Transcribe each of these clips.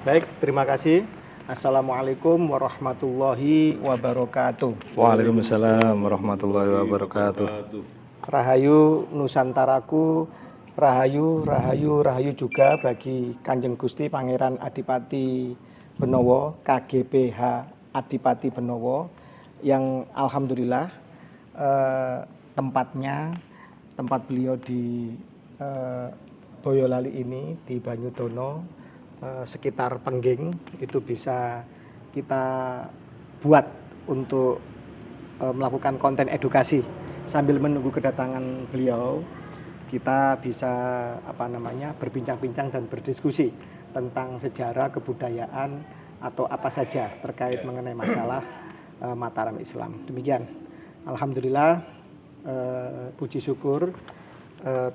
Baik, terima kasih. Assalamualaikum warahmatullahi wabarakatuh. Waalaikumsalam warahmatullahi wabarakatuh. Rahayu Nusantaraku, Rahayu, Rahayu, Rahayu juga bagi Kanjeng Gusti Pangeran Adipati Benowo, KGPH Adipati Benowo, yang alhamdulillah tempat beliau di Boyolali ini, di Banyudono, sekitar Pengging, itu bisa kita buat untuk melakukan konten edukasi. Sambil menunggu kedatangan beliau, kita bisa berbincang-bincang dan berdiskusi tentang sejarah, kebudayaan, atau apa saja terkait mengenai masalah Mataram Islam. Demikian. Alhamdulillah, puji syukur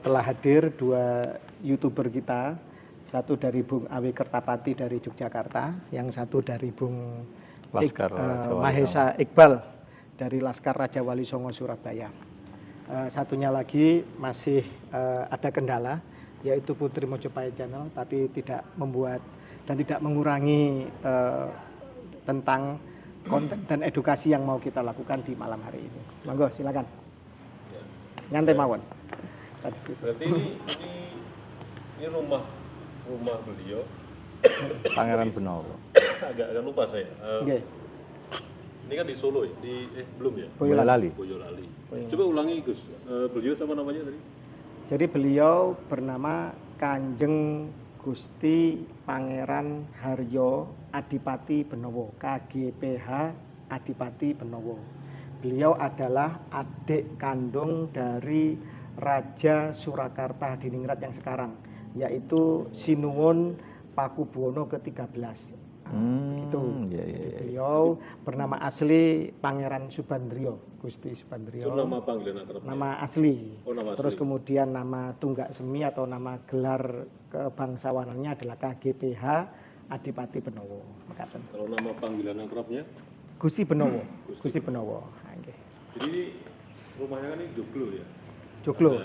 telah hadir dua YouTuber kita, satu dari Bung Awi Kertapati dari Yogyakarta, yang satu dari Bung Mahesa Iqbal dari Laskar Raja Wali Songo Surabaya. Satunya lagi masih ada kendala, yaitu Putri Mojopahit Channel, tapi tidak membuat dan tidak mengurangi tentang konten dan edukasi yang mau kita lakukan di malam hari ini. Monggo, silakan. Nyantai mawon. Berarti ini rumah beliau Pangeran Benowo. agak lupa saya. Okay. Ini kan di Solo ya? Belum ya? Boyolali. Coba ulangi Gus. Beliau sama namanya tadi? Jadi beliau bernama Kanjeng Gusti Pangeran Haryo Adipati Benowo, KGPH Adipati Benowo. Beliau adalah adik kandung dari Raja Surakarta Hadiningrat yang sekarang, yaitu Sinuwun Pakubuwono ke-13. Gitu. Beliau bernama asli Pangeran Subandrio, Gusti Subandrio. Itu nama panggilan akrabnya? Nama asli. Oh, nama Terus asli. kemudian nama tunggak semi atau nama gelar kebangsawanannya adalah KGPH Adipati Benowo. Kalau nama panggilan akrabnya? Gusti Benowo. Gusti Benowo. Okay. Jadi rumahnya kan ini joglo ya? Joglo.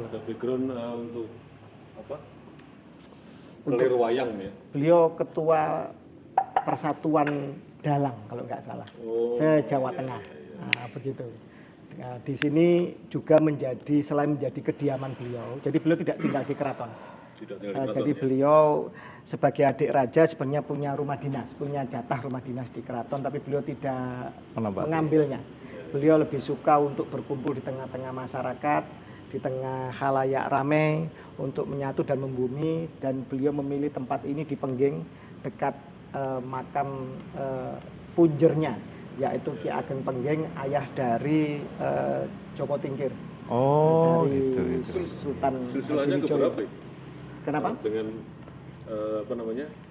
Ada background untuk apa? Kelir wayang ya? Beliau ketua Persatuan Dalang kalau nggak salah, se-Jawa Tengah. Nah, begitu. Nah, di sini juga selain menjadi kediaman beliau, jadi beliau tidak tinggal di keraton. Jadi beliau sebagai adik raja sebenarnya punya rumah dinas, punya jatah rumah dinas di keraton, tapi beliau tidak mengambilnya. Beliau lebih suka untuk berkumpul di tengah-tengah masyarakat, di tengah khalayak ramai untuk menyatu dan membumi, dan beliau memilih tempat ini di Pengging dekat makam punjernya, yaitu Ki Ageng Pengging, ayah dari Joko Tingkir. Dari gitu. Sultan Silsilannya keberapa? Kenapa? Dengan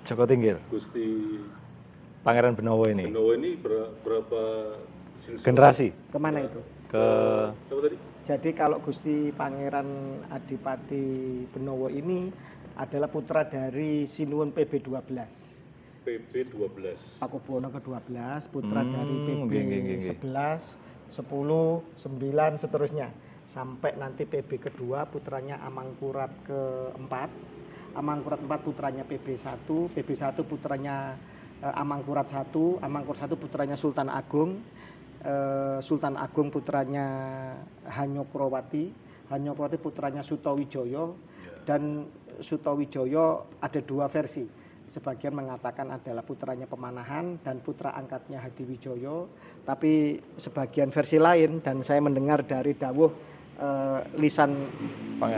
Joko Tingkir. Gusti Pangeran Benowo ini. Benowo ini berapa generasi? Kemana itu? Siapa tadi? Jadi kalau Gusti Pangeran Adipati Benowo ini adalah putra dari Sinuwun PB12. PB12. Pakubuwono ke-12, putra dari PB11, 10, 9 seterusnya. Sampai nanti PB kedua putranya Amangkurat ke-4. Amangkurat 4 putranya PB1, PB1 putranya Amangkurat 1, Amangkurat 1 putranya Sultan Agung. Sultan Agung putranya Hanyokrawati, Hanyokrawati putranya Sutowijoyo, dan Sutowijoyo ada dua versi. Sebagian mengatakan adalah putranya Pemanahan dan putra angkatnya Hadiwijoyo, tapi sebagian versi lain, dan saya mendengar dari dawuh lisan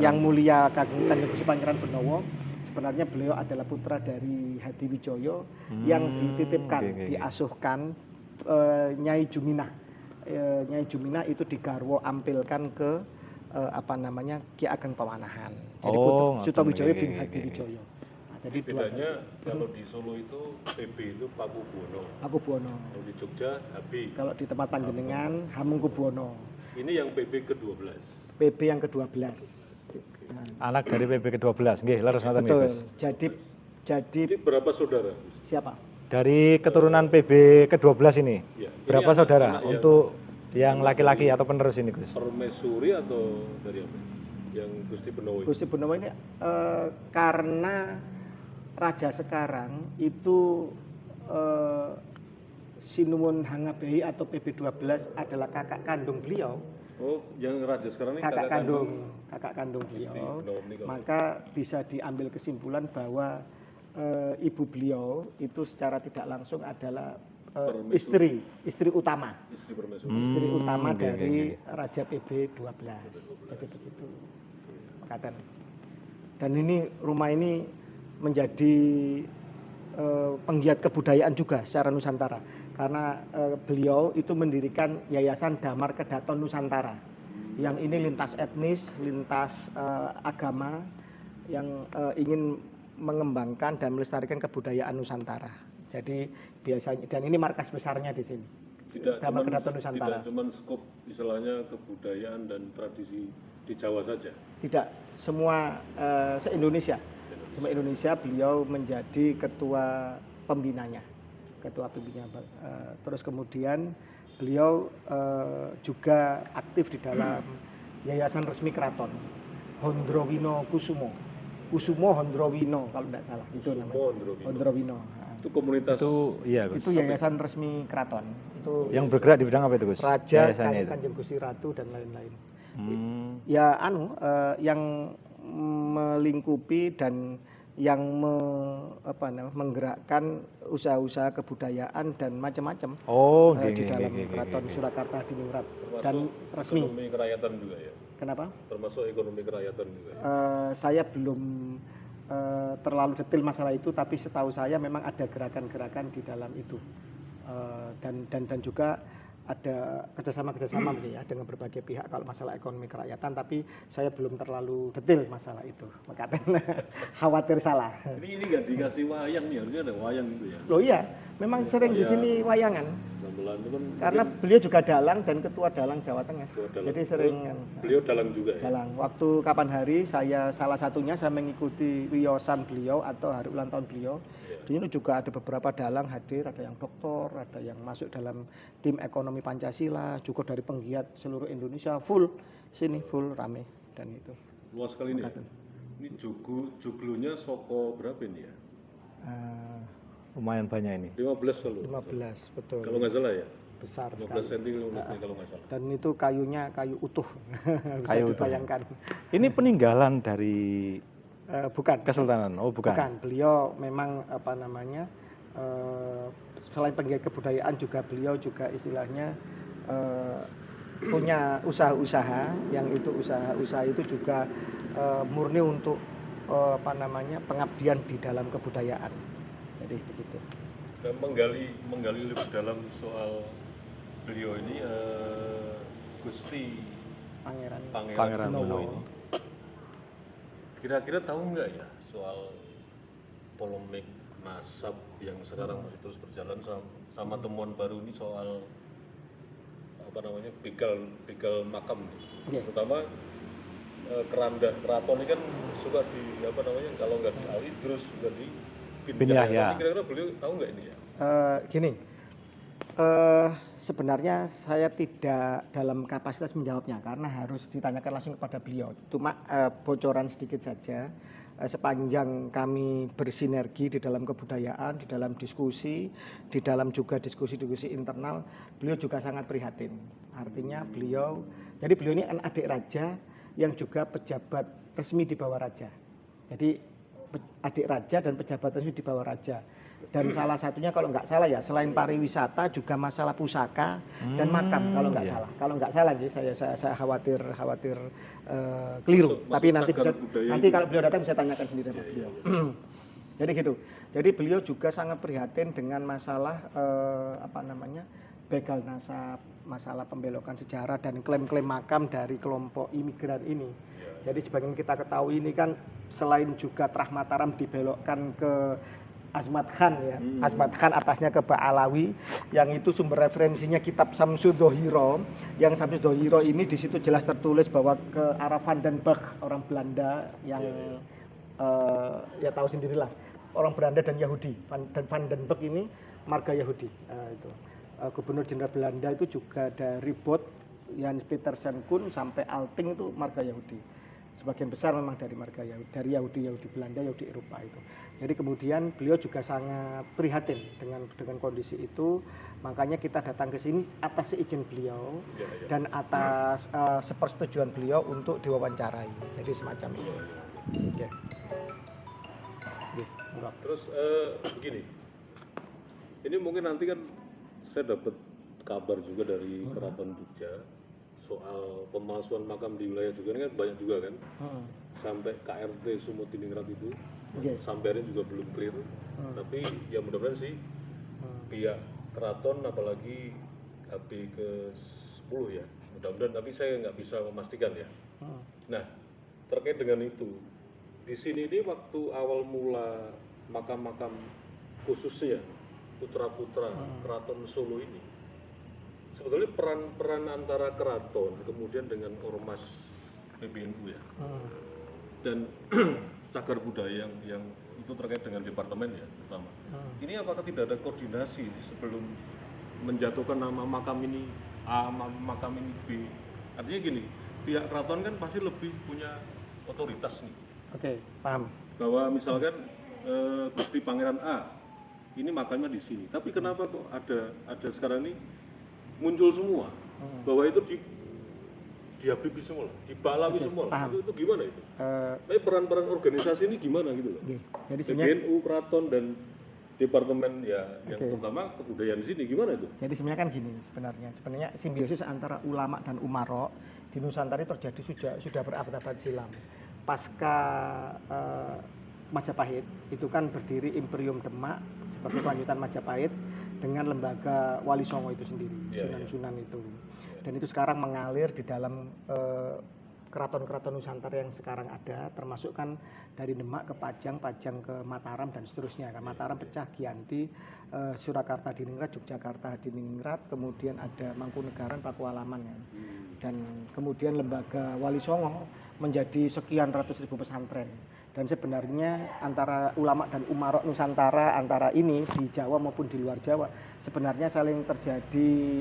yang mulia Kanjeng Gusti Pangeran Benowo, sebenarnya beliau adalah putra dari Hadiwijoyo yang dititipkan, diasuhkan Nyai Juminah. Nyai Juminah itu digarwo ampilkan ke Ki Ageng Pemanahan. Jadi Sutowijoyo bin Hadiwijoyo. Nah, jadi bedanya kalau di Solo itu PB itu Pakubuwono. Kalau di Jogja HB. Kalau di tempat panjenengan Hamengkubuwono. Ini yang PB ke-12. PB yang ke-12. Anak dari PB ke-12. Nggih, leres ngoten nggih, Gus. Jadi ini berapa saudara? Siapa? Dari keturunan PB ke-12 ini. Ya. Berapa saudara untuk yang laki-laki atau penerus ini, Gus? Permaisuri atau dari apa? Yang Gusti Benowo. Gusti Benowo ini karena raja sekarang itu Sinuwun Hangabei atau PB12 adalah kakak kandung beliau. Oh, yang raja sekarang ini kakak kandung beliau. Gusti Maka bisa diambil kesimpulan bahwa ibu beliau itu secara tidak langsung adalah istri utama. Istri utama dari Raja PB12. Jadi begitu. Makatan. Dan ini rumah ini menjadi penggiat kebudayaan juga secara Nusantara. Karena beliau itu mendirikan Yayasan Damar Kedaton Nusantara. Yang ini lintas etnis, lintas agama yang ingin mengembangkan dan melestarikan kebudayaan Nusantara. Jadi biasanya, dan ini markas besarnya di sini. Damar Kedaton Nusantara. Tidak cuma skop istilahnya kebudayaan dan tradisi di Jawa saja. Tidak, semua se-Indonesia. Cuma Indonesia beliau menjadi ketua pembinanya. Terus kemudian beliau juga aktif di dalam yayasan resmi keraton Hondrowino Kusumo Hondrowino kalau tidak salah itu namanya Hondrowino. Itu komunitas itu yayasan resmi keraton itu yang bergerak di bidang apa itu Gus? Raja, Kanjeng Gusti Ratu dan lain-lain. Ya yang melingkupi dan yang menggerakkan usaha-usaha kebudayaan dan macam-macam di dalam Keraton Surakarta Diningrat dan resmi. Ekonomi kerakyatan juga ya. Kenapa? Termasuk ekonomi kerakyatan juga. Saya belum terlalu detail masalah itu, tapi setahu saya memang ada gerakan-gerakan di dalam itu dan juga ada kerjasama ya dengan berbagai pihak kalau masalah ekonomi kerakyatan, tapi saya belum terlalu detail masalah itu, makanya khawatir salah. Ini nggak dikasih wayang nih, harusnya ada wayang gitu ya? Loh iya, memang sering di sini wayangan. Itu kan karena beliau juga dalang dan ketua dalang Jawa Tengah. Jadi sering beliau dalang juga ya. Dalang. Waktu kapan hari salah satunya saya mengikuti wiyosan beliau atau hari ulang tahun beliau. Di sini juga ada beberapa dalang hadir, ada yang doktor, ada yang masuk dalam tim ekonomi Pancasila, juga dari penggiat seluruh Indonesia, full rame dan itu. Luas sekali ini. Ini joglonya soko berapa ini ya? Lumayan banyak ini. 15 kalau. 15 betul. Kalau nggak salah ya. Besar 15 sekali. 15 cm kalau nggak salah. Dan itu kayunya kayu utuh. Bisa kayu dibayangkan. Ini peninggalan dari bukan Kesultanan. Oh, bukan. Bukan. Beliau memang selain penggiat kebudayaan juga beliau juga istilahnya punya usaha-usaha yang itu usaha-usaha itu juga murni untuk pengabdian di dalam kebudayaan. Jadi begitu. Dan menggali lebih dalam soal beliau ini Gusti Pangeran Benowo ini. Kira-kira tahu nggak ya soal polemik nasab yang sekarang masih terus berjalan sama temuan baru ini soal begal makam nih. Terutama keranda keraton ini kan suka kalau nggak dialih terus juga di pindah ya. Kira-kira beliau tahu nggak ini ya? Gini, sebenarnya saya tidak dalam kapasitas menjawabnya karena harus ditanyakan langsung kepada beliau. Cuma bocoran sedikit saja. Sepanjang kami bersinergi di dalam kebudayaan, di dalam diskusi, di dalam juga diskusi-diskusi internal, beliau juga sangat prihatin. Artinya beliau ini adik raja yang juga pejabat resmi di bawah raja. Jadi adik raja dan pejabat resmi di bawah raja. Dan salah satunya kalau nggak salah ya, selain pariwisata juga masalah pusaka dan makam kalau nggak salah. Kalau nggak salah saya khawatir keliru. Tapi nanti kalau beliau datang bisa tanyakan sendiri sama beliau. Jadi gitu. Jadi beliau juga sangat prihatin dengan masalah begal nasab, masalah pembelokan sejarah dan klaim-klaim makam dari kelompok imigran ini. Jadi sebagaimana kita ketahui ini kan selain juga Trah Mataram dibelokkan ke Asmat Khan ya, Asmat Khan atasnya ke Ba'alawi, yang itu sumber referensinya kitab Samsuddohiro, yang Samsuddohiro ini di situ jelas tertulis bahwa ke arah Vandenberg orang Belanda yang ya tahu sendirilah orang Belanda dan Yahudi, dan Vandenberg ini marga Yahudi, itu Gubernur Jenderal Belanda itu juga dari Bot, Jans Petersen Kun sampai Alting itu marga Yahudi. sebagian besar memang dari marga Yahudi, dari Yahudi Belanda, Yahudi Eropa itu. Jadi kemudian beliau juga sangat prihatin dengan kondisi itu, makanya kita datang ke sini atas izin beliau dan atas sepersetujuan beliau untuk diwawancarai. Jadi semacam itu. Ya. Terus begini, ini mungkin nanti kan saya dapat kabar juga dari Keraton Jogja soal pemalsuan makam di wilayah Jogja ini kan banyak juga kan, sampai KRT Sumodiningrat itu sampai hari ini juga belum clear, tapi ya mudah-mudahan sih pihak keraton apalagi HB ke-10 ya, mudah-mudahan, tapi saya nggak bisa memastikan ya. Nah terkait dengan itu, di sini ini waktu awal mula makam-makam khususnya putra-putra Keraton Solo ini, sebetulnya peran antara keraton kemudian dengan ormas PBNU ya, dan cagar budaya yang itu terkait dengan departemen ya pertama. Ini apakah tidak ada koordinasi sebelum menjatuhkan nama makam ini A, makam ini B? Artinya gini, pihak keraton kan pasti lebih punya otoritas nih. Oke, paham. Bahwa misalkan Gusti Pangeran A ini makamnya di sini, tapi kenapa kok ada sekarang ini muncul semua bahwa itu dihabibi semua, dibalawi semua. Itu gimana itu? Tapi peran-peran organisasi ini gimana gitu loh? Jadi PBNU, keraton dan departemen ya yang terutama kebudayaan di sini gimana itu? Jadi sebenarnya kan gini, sebenarnya simbiosis antara ulama dan umarok di Nusantara terjadi sudah berabad-abad silam. Pasca Majapahit itu kan berdiri Imperium Demak sebagai kelanjutan Majapahit dengan lembaga Wali Songo itu sendiri, Sunan-Sunan itu. Dan itu sekarang mengalir di dalam keraton-keraton Nusantara yang sekarang ada, termasuk kan dari Demak ke Pajang, Pajang ke Mataram dan seterusnya. Kan Mataram pecah Giyanti, Surakarta Diningrat, Yogyakarta Diningrat, kemudian ada Mangkunegaran, Pakualaman kan. Dan kemudian lembaga Wali Songo menjadi sekian ratus ribu pesantren. Dan sebenarnya antara ulama dan umarok Nusantara antara ini di Jawa maupun di luar Jawa sebenarnya saling terjadi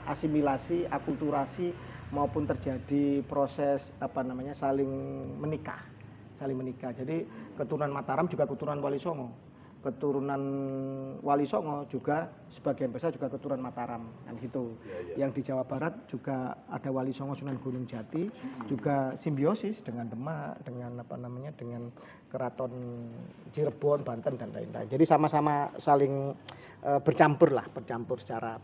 asimilasi, akulturasi maupun terjadi proses saling menikah. Jadi keturunan Mataram juga keturunan Wali Songo. Keturunan Wali Songo juga sebagian besar juga keturunan Mataram kan gitu. Yang di Jawa Barat juga ada Wali Songo Sunan Gunung Jati, juga simbiosis dengan Demak, dengan dengan Keraton Cirebon, Banten dan lain-lain. Jadi sama-sama saling bercampur secara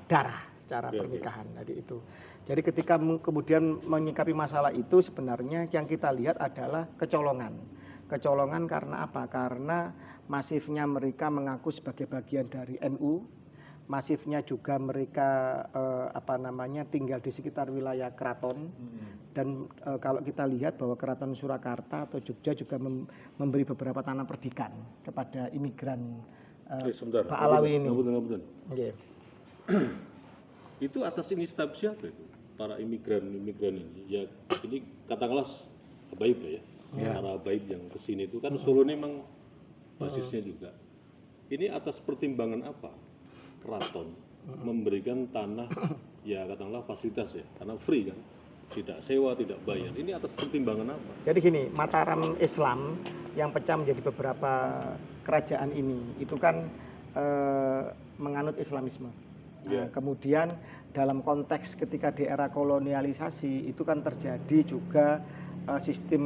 darah, secara pernikahan tadi itu. Jadi ketika kemudian menyikapi masalah itu sebenarnya yang kita lihat adalah kecolongan. Kecolongan karena apa? Karena masifnya mereka mengaku sebagai bagian dari NU, masifnya juga mereka tinggal di sekitar wilayah keraton, dan kalau kita lihat bahwa Keraton Surakarta atau Jogja juga memberi beberapa tanah perdikan kepada imigran Pak Alawi ini. Okay. Itu atas inisiatif siapa itu? Para imigran ini, ya ini katakanlah Habaib ya. Para Habaib yang kesini itu kan Solo ini memang basisnya juga. Ini atas pertimbangan apa keraton memberikan tanah ya katakanlah fasilitas ya, karena free kan, tidak sewa, tidak bayar. Ini atas pertimbangan apa? Jadi gini, Mataram Islam yang pecah menjadi beberapa kerajaan ini itu kan menganut Islamisme. Nah, kemudian dalam konteks ketika di era kolonialisasi itu kan terjadi juga sistem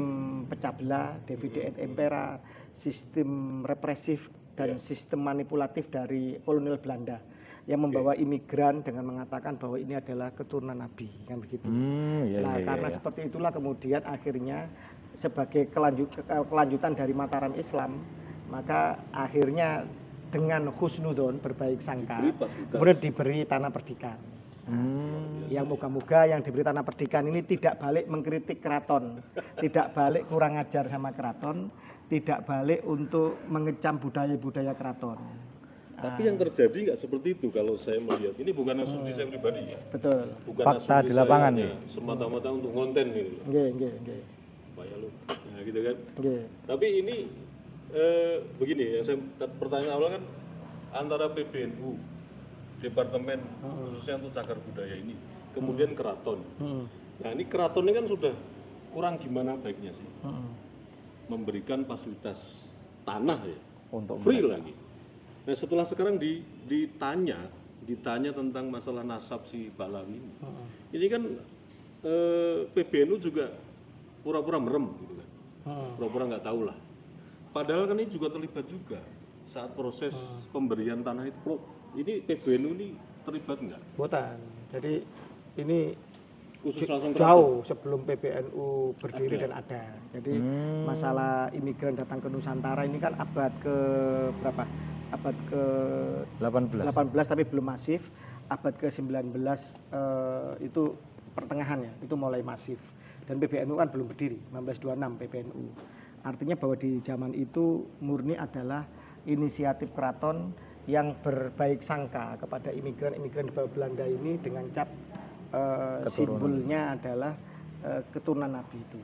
pecah belah, divide et impera, sistem represif dan sistem manipulatif dari kolonial Belanda yang membawa imigran dengan mengatakan bahwa ini adalah keturunan Nabi, kan begitu. Karena seperti itulah kemudian akhirnya sebagai kelanjutan dari Mataram Islam, maka akhirnya dengan husnudon, berbaik sangka, kemudian diberi tanah perdikan. Yang moga-moga yang diberi tanah perdikan ini tidak balik mengkritik keraton, tidak balik kurang ajar sama keraton, tidak balik untuk mengecam budaya-budaya keraton. Tapi yang terjadi nggak seperti itu kalau saya melihat. Ini bukan asumsi saya pribadi ya. Betul. Bukan fakta di lapangan ya. Semata-mata untuk konten gitu. Nggih. Supaya lu, nah gitu kan. Tapi ini begini ya, pertanyaan awal kan antara PBNU, departemen khususnya untuk cagar budaya ini, kemudian keraton. Nah ini keraton ini kan sudah kurang gimana baiknya sih memberikan fasilitas tanah ya Untuk free lagi. Nah setelah sekarang ditanya tentang masalah nasab si Bahlawi ini kan PBNU juga pura-pura merem gitu kan, pura-pura nggak tahu lah. Padahal kan ini juga terlibat juga saat proses pemberian tanah itu. Bro, ini PBNU ini terlibat nggak? Bukan. Jadi ini Khusus langsung jauh sebelum PBNU berdiri dan ada. Jadi masalah imigran datang ke Nusantara ini kan abad ke berapa? Abad ke 18. 18 tapi belum masif. Abad ke 19 itu pertengahan ya, itu mulai masif. Dan PBNU kan belum berdiri, 1926 PBNU. Artinya bahwa di zaman itu murni adalah inisiatif keraton yang berbaik sangka kepada imigran-imigran di bawah Belanda ini dengan cap simbolnya adalah keturunan Nabi itu.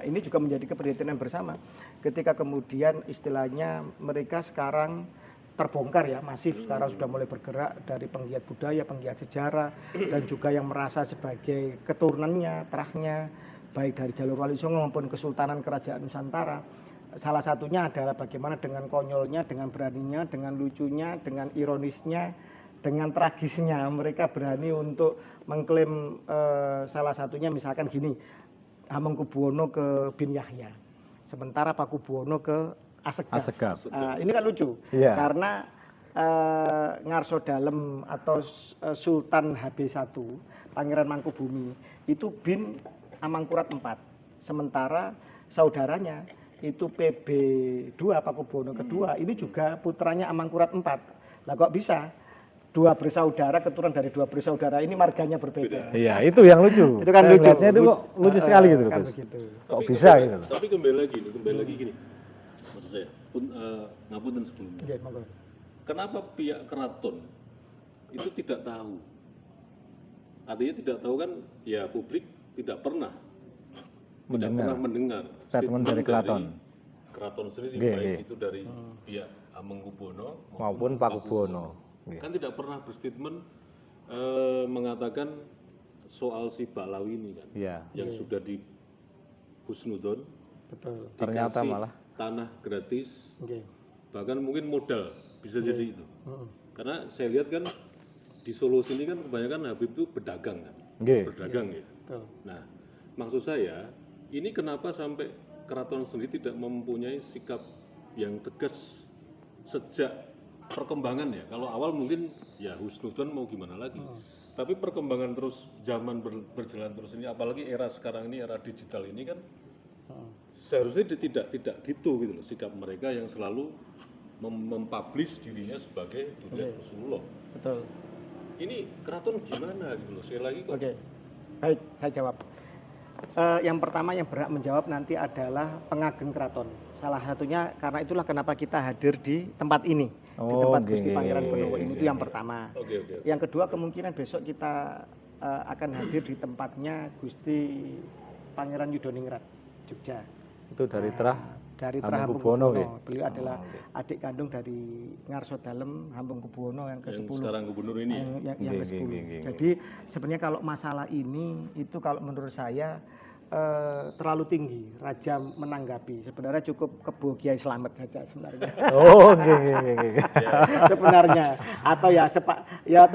Ini juga menjadi keprihatinan bersama ketika kemudian istilahnya mereka sekarang terbongkar ya, masif sekarang sudah mulai bergerak dari penggiat budaya, penggiat sejarah dan juga yang merasa sebagai keturunannya, terahnya baik dari jalur Wali Songo maupun Kesultanan Kerajaan Nusantara. Salah satunya adalah bagaimana dengan konyolnya, dengan beraninya, dengan lucunya, dengan ironisnya, dengan tragisnya mereka berani untuk mengklaim salah satunya misalkan gini, Hamengkubuwono ke Bin Yahya, sementara Pakubuwono ke Asegaf. Ini kan lucu, karena Ngarso Dalem atau Sultan HB1, Pangeran Mangkubumi, itu bin Amangkurat IV, sementara saudaranya itu PB2 Pakubuwono kedua, ini juga putranya Amangkurat IV. Lah kok bisa? Dua bersaudara, keturunan dari dua bersaudara ini marganya berbeda. Iya, itu yang lucu. Itu kan lucu. Itu kok lucu sekali gitu, kan Gus. begitu. Kok bisa gitu. Tapi kembali lagi gini. Maksud saya, ngapunten sebelumnya. Oke, monggo. Kenapa pihak keraton itu tidak tahu? Artinya tidak tahu kan ya publik tidak pernah mendengar statement dari keraton. Keraton sendiri baik itu dari pihak Hamengkubuwono maupun Pakubuwono. Kan tidak pernah berstatement mengatakan soal si Bahlawi ini kan, yang sudah di husnudon, betul. Ternyata malah tanah gratis, bahkan mungkin modal bisa jadi itu. Karena saya lihat kan di Solo sini kan kebanyakan Habib itu berdagang kan, berdagang ya. Betul. Nah, maksud saya ini kenapa sampai keraton sendiri tidak mempunyai sikap yang tegas sejak perkembangan ya. Kalau awal mungkin ya husnudon mau gimana lagi. Tapi perkembangan terus zaman berjalan terus ini, apalagi era sekarang ini, era digital ini kan seharusnya tidak gitu loh sikap mereka yang selalu mempublish dirinya sebagai durian Rasulullah. Betul. Ini keraton gimana gitu loh. Sekali lagi kok. Oke. Baik, saya jawab. Yang pertama yang berhak menjawab nanti adalah pengageng keraton. Salah satunya karena itulah kenapa kita hadir di tempat ini. Di tempat Gusti Pangeran Bonowo ini itu yang pertama. Yang kedua kemungkinan besok kita akan hadir di tempatnya Gusti Pangeran Yudhoningrat Jogja. Itu dari Terah Hamengkubuwono. Beliau adalah adik kandung dari Ngarso Dalem Hamengkubuwono yang ke-10. Sekarang gubernur ini yang ke-10. Jadi sebenarnya kalau masalah ini itu kalau menurut saya terlalu tinggi raja menanggapi. Sebenarnya cukup Kebo Kiai Slamet saja sebenarnya. Sebenarnya atau ya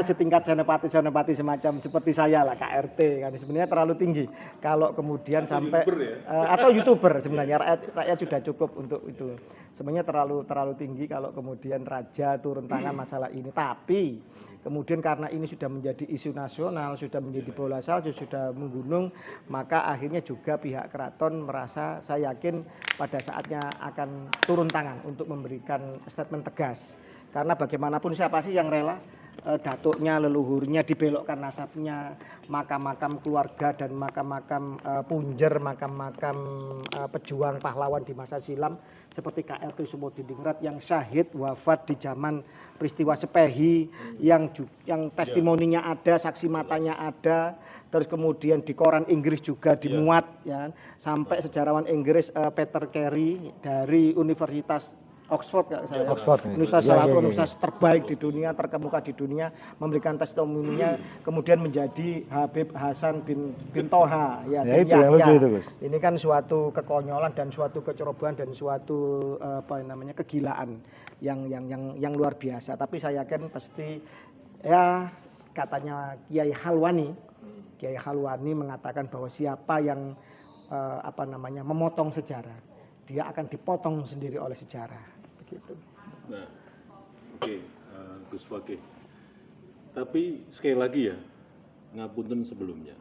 setingkat senopati semacam seperti saya lah, KRT kan sebenarnya terlalu tinggi. Kalau kemudian atau sampai YouTuber ya? Atau YouTuber sebenarnya rakyat sudah cukup untuk itu. Sebenarnya terlalu tinggi kalau kemudian raja turun tangan masalah ini. Tapi kemudian karena ini sudah menjadi isu nasional, sudah menjadi bola salju, sudah menggunung, maka akhirnya juga pihak keraton merasa, saya yakin pada saatnya akan turun tangan untuk memberikan statement tegas. Karena bagaimanapun siapa sih yang rela datuknya, leluhurnya dibelokkan nasabnya, makam-makam keluarga dan makam-makam punjer, makam-makam pejuang pahlawan di masa silam seperti KRT Sumodiningrat yang syahid wafat di zaman peristiwa Sepehi, yang testimoninya ada, saksi matanya ada, terus kemudian di koran Inggris juga dimuat, ya, sampai sejarawan Inggris Peter Carey dari Universitas Oxford kalau saya. Oxford. Universitas salah satu universitas terbaik di dunia, terkemuka di dunia, memberikan testimoninya, kemudian menjadi Habib Hasan bin Toha. Ya itu yang lucu itu, Gus. Ini kan suatu kekonyolan dan suatu kecerobohan dan suatu kegilaan yang luar biasa. Tapi saya yakin pasti ya katanya Kiai Halwani mengatakan bahwa siapa yang memotong sejarah, dia akan dipotong sendiri oleh sejarah. Begitu. Nah, oke, Gus Fakih. Tapi sekali lagi ya, ngapunten sebelumnya.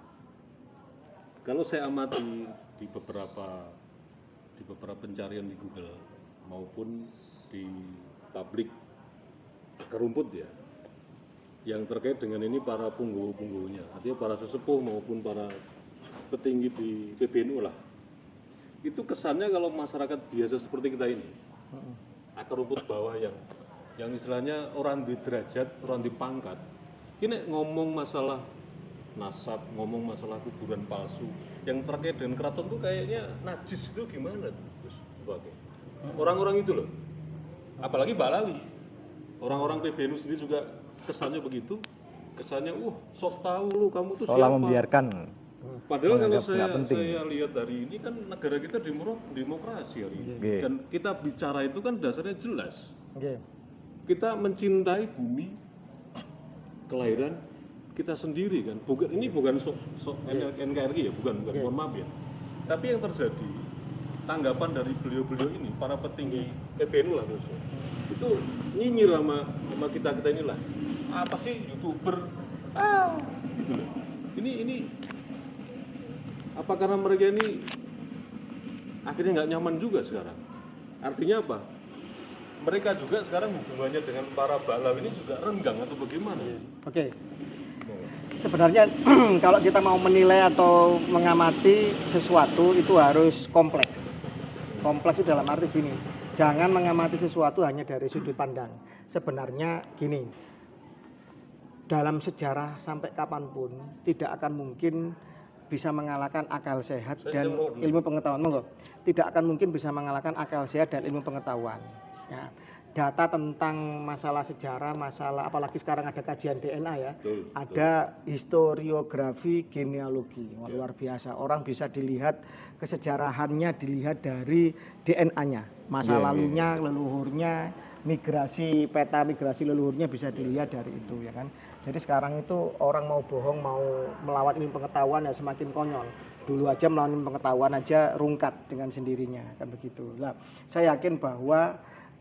Kalau saya amati di beberapa pencarian di Google maupun di publik akar rumput ya, yang terkait dengan ini para punggu-punggunya, artinya para sesepuh maupun para petinggi di PBNU lah. Itu kesannya kalau masyarakat biasa seperti kita ini, akar rumput bawah yang istilahnya orang di derajat, orang di pangkat, ini ngomong masalah nasab, ngomong masalah kuburan palsu, yang terkait dengan keraton tuh kayaknya najis itu gimana Gus Fakih? Orang-orang itu loh, apalagi Balawi, orang-orang PBNU sendiri juga kesannya begitu, kesannya sok tahu lu, kamu tuh seolah siapa? membiarkan. Padahal kalau saya lihat dari ini kan negara kita demokrasi hari ini. Dan kita bicara itu kan dasarnya jelas. Kita mencintai bumi kelahiran kita sendiri kan. Ini bukan NKRI ya, bukan mohon maaf ya. Tapi yang terjadi tanggapan dari beliau-beliau ini, para petinggi PBNU lah khususnya, itu nyinyir sama kita inilah. Apa sih YouTuber? Gitu loh. Ini apa karena mereka ini akhirnya nggak nyaman juga sekarang? Artinya apa? Mereka juga sekarang hubungannya dengan para Balawi ini juga renggang atau bagaimana? Oke. Sebenarnya kalau kita mau menilai atau mengamati sesuatu itu harus kompleks. Kompleks itu dalam arti gini, jangan mengamati sesuatu hanya dari sudut pandang. Sebenarnya gini, dalam sejarah sampai kapanpun tidak akan mungkin bisa mengalahkan akal sehat dan ilmu pengetahuan. Monggo. Tidak akan mungkin bisa mengalahkan akal sehat dan ilmu pengetahuan. Ya. Data tentang masalah sejarah, masalah apalagi sekarang ada kajian DNA ya, ada historiografi genealogi, luar biasa. Orang bisa dilihat kesejarahannya dilihat dari DNA-nya, masa lalunya, leluhurnya, peta migrasi leluhurnya bisa dilihat dari itu ya kan. Jadi sekarang itu orang mau bohong, mau melawan ilmu pengetahuan ya semakin konyol. Dulu aja melawan ilmu pengetahuan aja rungkat dengan sendirinya kan begitu. Nah, saya yakin bahwa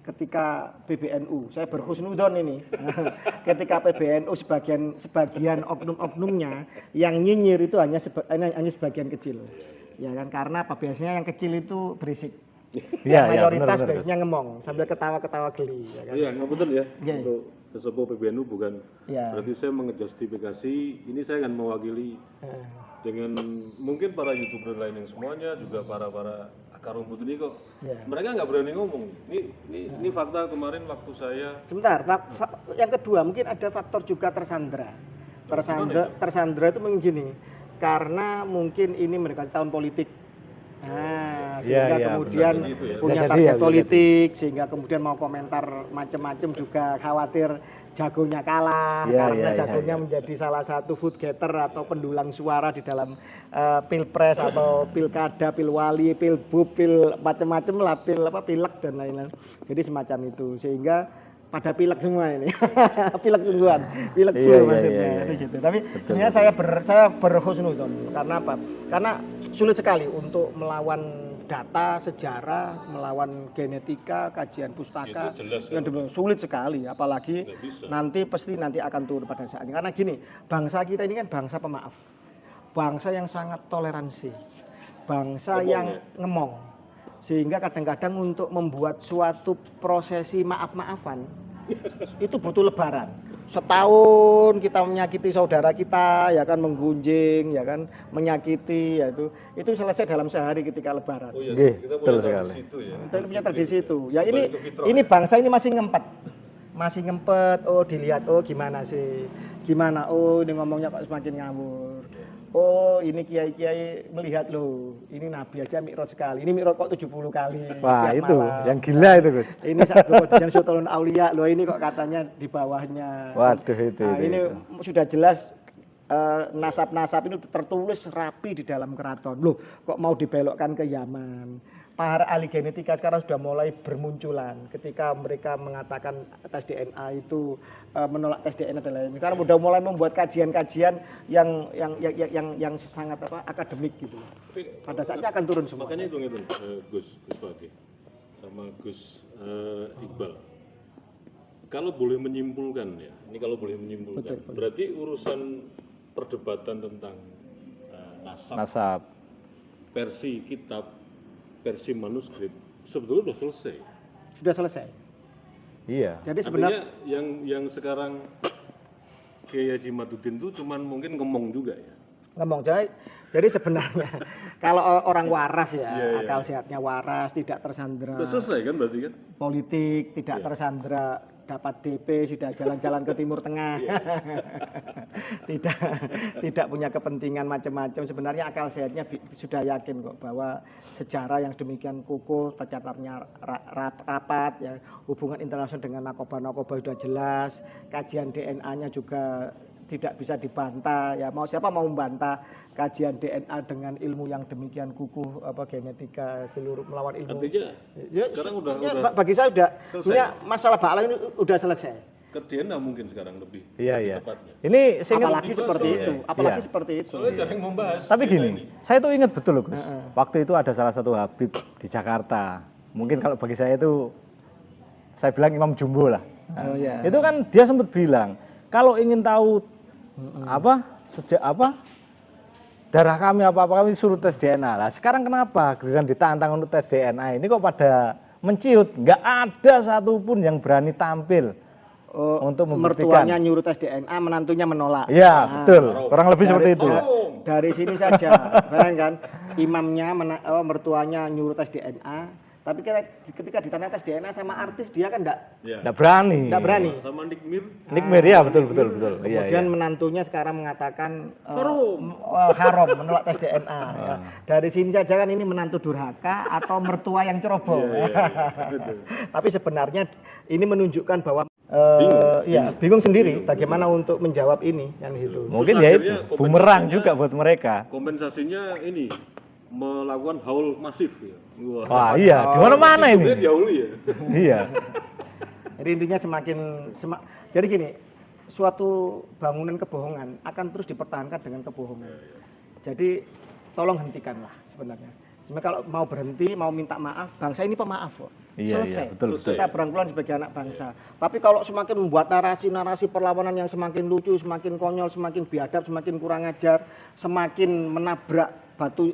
ketika PBNU, saya berhusnudon ini, ketika PBNU sebagian oknum-oknumnya yang nyinyir itu hanya sebagian kecil, ya kan, karena apa biasanya yang kecil itu berisik, mayoritas bener, biasanya ngemong sambil ketawa-ketawa geli. Ya kan? Iya, nggak betul ya. Untuk sesepuh PBNU bukan, berarti saya mengejustifikasi, ini saya akan mewakili dengan mungkin para YouTuber lain yang semuanya juga para akar rumput ini kok mereka nggak berani ngomong. Ini fakta kemarin waktu saya. Sebentar, yang kedua mungkin ada faktor juga tersandra. Tersandra itu mungkin gini, karena mungkin ini mendekati tahun politik. Nah, sehingga kemudian punya target politik, sehingga kemudian mau komentar macam-macam juga khawatir jagonya kalah karena jagonya menjadi salah satu vote getter atau pendulang suara di dalam pilpres atau pilkada, pilwali, pilbub, macam-macam lah, pilek dan lain-lain. Jadi semacam itu sehingga pada pilek semua ini, pilek sungguhan, pilek flu maksudnya. Gitu. Tapi sebenarnya saya berhusnudon karena apa? Karena sulit sekali untuk melawan data, sejarah, melawan genetika, kajian pustaka, yang sulit sekali. Apalagi nanti akan turun pada saatnya. Karena gini, bangsa kita ini kan bangsa pemaaf, bangsa yang sangat toleransi, bangsa yang ngemong. Sehingga kadang-kadang untuk membuat suatu prosesi maaf-maafan itu butuh lebaran. Setahun kita menyakiti saudara kita, ya kan, menggunjing, ya kan, menyakiti, ya itu selesai dalam sehari ketika lebaran. Oh iya, kita punya tradisi itu ya. Kita punya tradisi itu. Ya ini bangsa ini masih ngempet. Oh dilihat, oh gimana Gimana? Oh, ini ngomongnya kok semakin ngawur. Oh, ini kiai-kiai melihat loh, ini Nabi aja mi'raj sekali. Ini mi'raj kok 70 kali. Wah, tiap itu malam. yang gila itu, Gus. Ini saat kemudian Sultanul Aulia, loh ini kok katanya di bawahnya. Waduh, itu. Ini sudah jelas nasab-nasab itu tertulis rapi di dalam keraton. Loh, kok mau dibelokkan ke Yaman? Para ahli genetika sekarang sudah mulai bermunculan ketika mereka mengatakan tes DNA itu menolak tes DNA dan lain-lain. Karena sudah mulai membuat kajian-kajian yang sangat akademik gitu. Tapi, Pada saatnya akan turun semua. Makanya itu Gus Pagi sama Gus Iqbal. Kalau boleh menyimpulkan ya, ini kalau boleh menyimpulkan, Betul. berarti urusan perdebatan tentang Nasab. versi kitab, versi manuskrip sebetulnya sudah selesai. Sudah selesai. Iya. Jadi sebenarnya Artinya yang sekarang Kiai Haji Maduddin itu cuman mungkin ngomong juga ya. ngomong jadi sebenarnya kalau orang waras ya, Iya. akal sehatnya waras, tidak tersandera Sudah selesai kan berarti kan? politik, tidak tersandera dapat DP, sudah jalan-jalan ke Timur Tengah, tidak punya kepentingan macam-macam. Sebenarnya akal sehatnya sudah yakin kok bahwa sejarah yang demikian kukuh, tercatatnya rapat, ya, hubungan internasional dengan narkoba sudah jelas, kajian DNA-nya juga tidak bisa dibantah. Ya mau siapa mau membantah kajian DNA dengan ilmu yang demikian kukuh, genetika seluruh melawan ilmu. Artinya sekarang udah bagi saya sudah selesai. sebenarnya masalah ba'al ini udah selesai. ke DNA mungkin sekarang lebih Iya. tepatnya. Ini saya ingat, Apalagi seperti itu, apalagi Iya. seperti itu. Soalnya jarang membahas. tapi kita gini, ini. saya tuh ingat betul loh, Gus. Waktu itu ada salah satu Habib di Jakarta. Mungkin kalau bagi saya itu, saya bilang Imam Jumbo lah. Oh, iya. Itu kan dia sempat bilang, kalau ingin tahu darah kami apa kami suruh tes DNA. Lah sekarang kenapa giliran ditantang untuk tes DNA ini kok pada menciut? Nggak ada satupun yang berani tampil untuk membuktikan. Mertuanya nyuruh tes DNA, menantunya menolak. Iya, Nah, betul. Kurang lebih seperti itu. Dari sini saja, kan? Imamnya, mertuanya nyuruh tes DNA. Tapi ketika ditanya tes DNA sama artis, dia kan Nggak berani. enggak berani. Sama Nick Mir. Nick Mir, ya betul. Iya, Kemudian iya. menantunya sekarang mengatakan Haram. haram, menolak tes DNA. Ya. Dari sini saja kan ini menantu durhaka atau mertua yang ceroboh. Tapi sebenarnya ini menunjukkan bahwa bingung sendiri bagaimana untuk menjawab ini yang itu. Mungkin Terus ya akhirnya itu bumerang juga buat mereka. Kompensasinya ini melakukan haul masif ya. Wah iya, di mana-mana Hidupnya ini. dihauli ya. Iya. Jadi intinya jadi gini, suatu bangunan kebohongan akan terus dipertahankan dengan kebohongan. Jadi tolong hentikanlah sebenarnya. Sebenarnya kalau mau berhenti, mau minta maaf, bangsa ini pemaaf kok. Iya, Selesai. betul. Kita berangkulan sebagai anak bangsa. Tapi kalau semakin membuat narasi-narasi perlawanan yang semakin lucu, semakin konyol, semakin biadab, semakin kurang ajar, semakin menabrak batu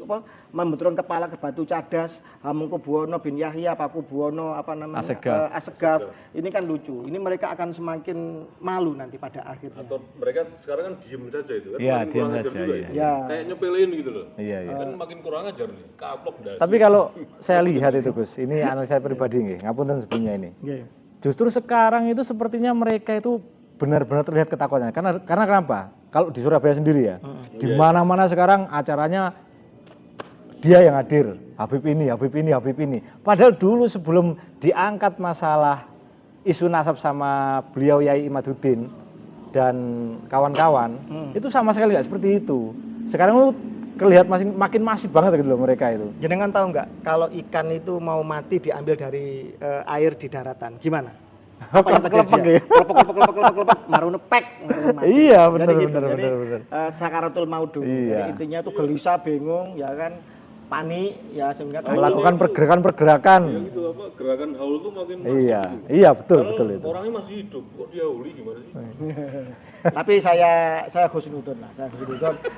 membenturkan kepala ke batu cadas, Hamengkubuwono bin Yahya, Pakubuwono Assegaf. Ini kan lucu. Ini mereka akan semakin malu nanti pada akhirnya. Atau mereka sekarang kan diem saja itu kan. Iya, makin diem kurang ajar saja, juga iya. ya. Kayak nyepelin gitu loh. Iya. Kan makin kurang ajar nih. Kaplok dah. Tapi kalau saya lihat itu Gus, ini analisa pribadi nih, ngapunten sebelumnya ini. Nggih. Justru sekarang itu sepertinya mereka itu benar-benar terlihat ketakutannya. Karena kenapa? Kalau di Surabaya sendiri ya, di mana-mana sekarang acaranya dia yang hadir, Habib ini. Padahal dulu sebelum diangkat masalah isu nasab sama beliau Yai Imaduddin dan kawan-kawan, itu sama sekali nggak seperti itu. Sekarang itu kelihatan makin masif banget gitu loh mereka itu. Jenengan tahu nggak kalau ikan itu mau mati diambil dari air di daratan, gimana? Apa yang terjadi? Kelepek, marune pek. Iya, benar. Sakaratul maut dulu. Iya. Jadi intinya itu gelisah, bingung, ya kan, panik, ya sehingga Melakukan pergerakan-pergerakan. Ya gitu gerakan haul tuh makin masif. Iya, betul itu. Orangnya masih hidup, kok dihauli gimana sih? Tapi saya husnudon lah,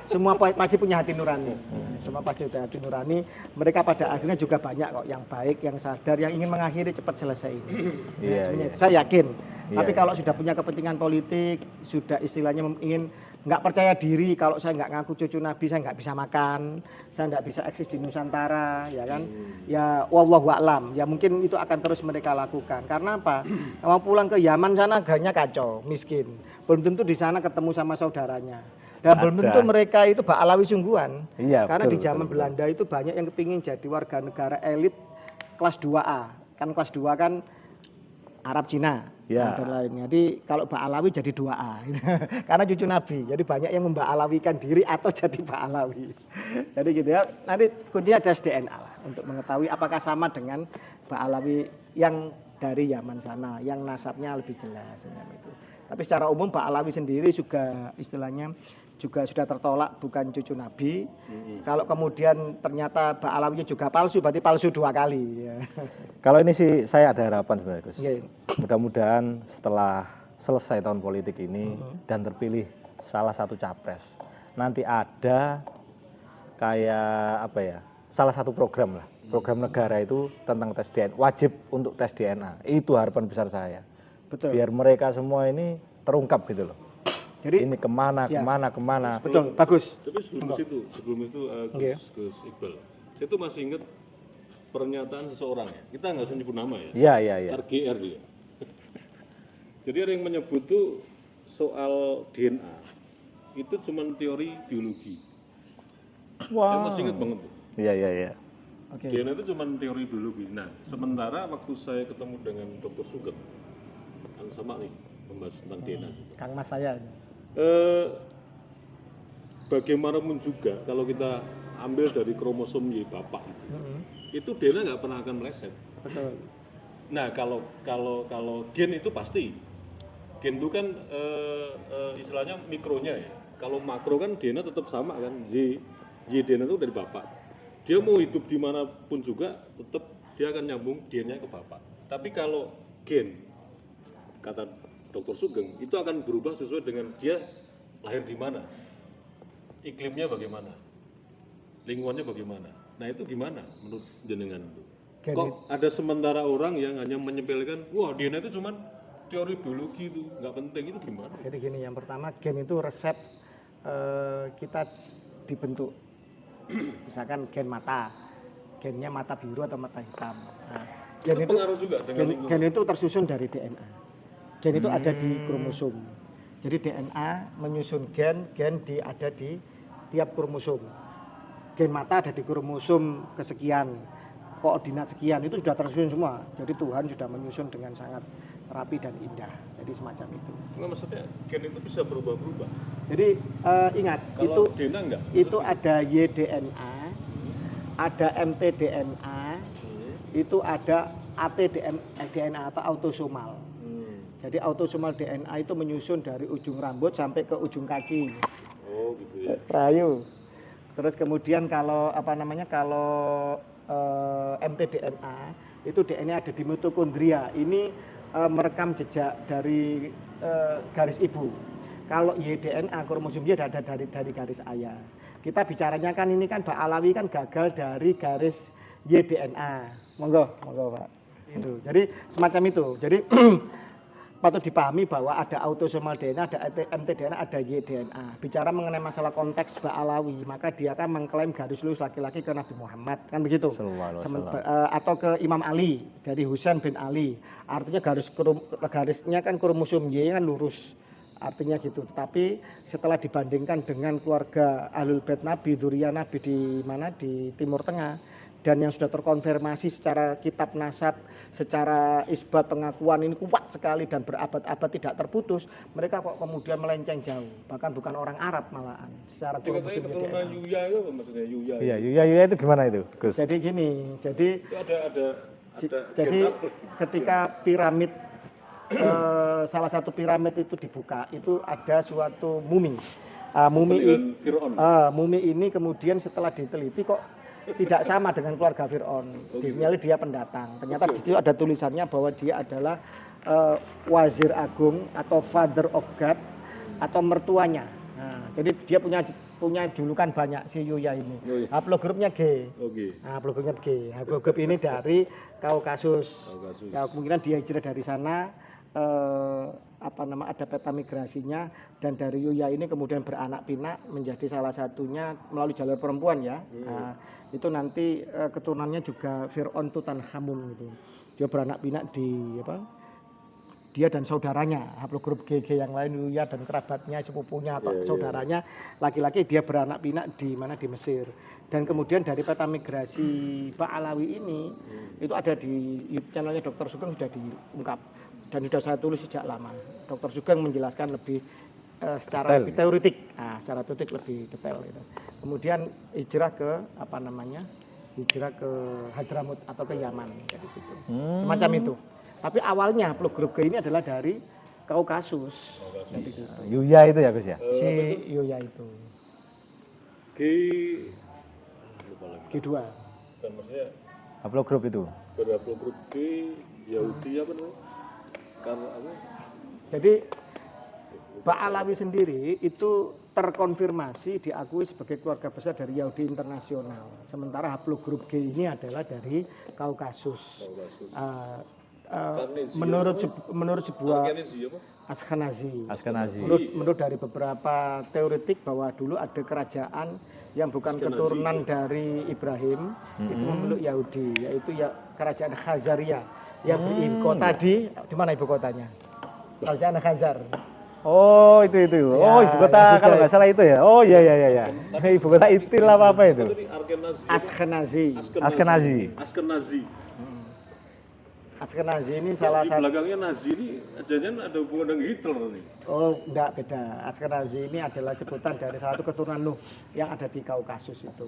semua pasti punya hati nurani. Semua pasti punya hati nurani. Mereka pada akhirnya juga banyak kok yang baik, yang sadar, yang ingin mengakhiri cepat selesai ini. Iya. Saya yakin. Tapi Iya. kalau sudah punya kepentingan politik, sudah istilahnya ingin nggak percaya diri kalau saya nggak ngaku cucu Nabi saya nggak bisa makan, saya nggak bisa eksis di Nusantara, ya kan? Ya wallahu a'lam. Ya mungkin itu akan terus mereka lakukan. Karena apa? Mau pulang ke Yaman sana agarnya kacau, miskin. Belum tentu di sana ketemu sama saudaranya. Dan belum tentu mereka itu Ba'alawi sungguhan. Iya, Karena betul, di zaman betul. Belanda itu banyak yang kepingin jadi warga negara elit kelas 2A. Kan kelas 2 kan Arab Cina. Ya. Dan lainnya. Jadi kalau Ba'alawi jadi 2A. Karena cucu Nabi. Jadi banyak yang memba'alawikan diri atau jadi Ba'alawi. Jadi gitu ya. Nanti kuncinya tes DNA lah untuk mengetahui apakah sama dengan Ba'alawi yang dari Yaman sana, yang nasabnya lebih jelas. Itu. Tapi secara umum Ba'alawi sendiri juga istilahnya juga sudah tertolak bukan cucu Nabi. Kalau kemudian ternyata Ba'alawinya juga palsu, berarti palsu 2 kali. Ya. Kalau ini sih saya ada harapan sebenarnya Gus. Oke. Mudah-mudahan setelah selesai tahun politik ini dan terpilih salah satu capres, nanti ada kayak apa ya, salah satu program lah, program negara itu tentang tes DNA, wajib untuk tes DNA. Itu harapan besar saya. Betul. Biar mereka semua ini terungkap gitu loh. Jadi Ini kemana. betul, bagus. Tapi sebelum itu Gus Iqbal, saya tuh masih ingat pernyataan seseorang ya. Kita nggak usah nyebut nama ya. Iya. RGR dia. Jadi ada yang menyebut tuh soal DNA itu cuma teori biologi. Saya masih ingat banget tuh. Iya. Oke. DNA itu cuma teori biologi. Nah, sementara waktu saya ketemu dengan Dr. Sugeng, kan sama nih membahas tentang DNA juga. Kang Mas saya. Bagaimanapun juga kalau kita ambil dari kromosom Y bapak itu DNA nggak pernah akan meleset. Betul. Nah kalau gen itu pasti, gen itu kan istilahnya mikronya ya. Kalau makro kan DNA tetap sama kan, Y DNA itu dari bapak. Dia mau hidup dimanapun juga tetap dia akan nyambung DNA ke bapak. Tapi kalau gen, kata Dr. Sugeng, itu akan berubah sesuai dengan dia lahir di mana, iklimnya bagaimana, lingkungannya bagaimana. Nah itu gimana menurut jenengan itu? Kok ada sementara orang yang hanya menyepelekan, wah DNA itu cuman teori biologi itu nggak penting, itu gimana? Jadi gini, yang pertama gen itu resep kita dibentuk. Misalkan gen mata, gennya mata biru atau mata hitam. Nah, gen itu pengaruh juga dengan lingkungan. gen itu tersusun dari DNA. Gen itu ada di kromosom. Jadi DNA menyusun gen ada di tiap kromosom. Gen mata ada di kromosom kesekian, koordinat sekian, itu sudah tersusun semua. Jadi Tuhan sudah menyusun dengan sangat rapi dan indah. Jadi semacam itu. Enggak, maksudnya gen itu bisa berubah-berubah. Jadi ingat, Kalau DNA enggak? itu ada YDNA, ada mtDNA, itu ada ATDNA atau autosomal. Jadi autosomal DNA itu menyusun dari ujung rambut sampai ke ujung kaki. Oh gitu ya. Rayu. Terus kemudian kalau mtDNA itu DNA ada di mitokondria. Ini merekam jejak dari garis ibu. Kalau YDNA kromosom Y ada dari garis ayah. Kita bicaranya kan ini kan Ba'alawi kan gagal dari garis YDNA. Monggo Pak. Itu. Jadi semacam itu. Jadi patut dipahami bahwa ada autosomal DNA, ada mtDNA, ada YDNA. Bicara mengenai masalah konteks Ba'alawi, maka dia akan mengklaim garis lurus laki-laki ke Nabi Muhammad, kan begitu? Atau ke Imam Ali dari Husain bin Ali. Artinya garisnya kan kromosom Y kan lurus. Artinya gitu. Tapi setelah dibandingkan dengan keluarga Ahlul Bait Nabi, dzurriyyah Nabi di Timur Tengah, dan yang sudah terkonfirmasi secara kitab nasab, secara isbat pengakuan ini kuat sekali dan berabad-abad tidak terputus, mereka kok kemudian melenceng jauh, bahkan bukan orang Arab malahan secara kromosom keturunan DNA. Yuya itu apa maksudnya Yuya? Iya, Yuya itu gimana itu, Gus? Jadi gini, jadi Ada ketika piramid salah satu piramid itu dibuka, itu ada suatu mumi. Mumi ini kemudian setelah diteliti kok tidak sama dengan keluarga Fir'aun. Disinyalir dia pendatang. Ternyata di situ ada tulisannya bahwa dia adalah wazir agung atau father of God atau mertuanya. Nah, jadi dia punya julukan banyak si Yuya ini. Haplogrupnya G. Haplogrupnya G. Haplogrup ini dari Kaukasus. Ya, kemungkinan dia hijrah dari sana ada peta migrasinya, dan dari Yuya ini kemudian beranak pinak menjadi salah satunya melalui jalur perempuan ya. Nah, itu nanti keturunannya juga Fir'aun Tutankhamun gitu. Dia beranak pinak di dia dan saudaranya, haplogrup GG yang lain, Yuya dan kerabatnya, sepupunya atau saudaranya laki-laki, dia beranak pinak di mana, di Mesir. Dan kemudian dari peta migrasi Ba'alawi ini itu ada di YouTube channelnya Dr. Sugeng, sudah diungkap dan sudah saya tulis sejak lama. Dr. Sugeng menjelaskan lebih secara lebih teoretik, secara teoretik lebih detail gitu. Kemudian hijrah ke hijrah ke Hadramut atau ke Yaman, jadi gitu. Semacam itu. Tapi awalnya haplogrup G ini adalah dari Kaukasus. Jadi gitu. Yuya itu ya Gus ya? Si Yuya itu. Lupa lagi. G2. Dan maksudnya Haplogrup itu. pada haplogrup G Yahudi apa namanya? Karena apa? Jadi Ba'alawi sendiri itu terkonfirmasi diakui sebagai keluarga besar dari Yahudi internasional. Sementara haplogrup G ini adalah dari Kaukasus. Menurut sebuah Ashkenazi. Menurut dari beberapa teoretik bahwa dulu ada kerajaan yang bukan keturunan dari Ibrahim, itu memeluk Yahudi, yaitu kerajaan Khazaria yang beribu kota di mana ibu kotanya? Kerajaan Khazar. Oh itu. Oh ibu kota kalau nggak salah itu ya. Oh iya. Ibu kota Itil apa itu? Ashkenazi. Ashkenazi ini salah satu. Di belakangnya Nazi ini jangan ada hubungan dengan Hitler nih. Oh, enggak, beda. Ashkenazi ini adalah sebutan dari salah satu keturunan Nuh yang ada di Kaukasus itu.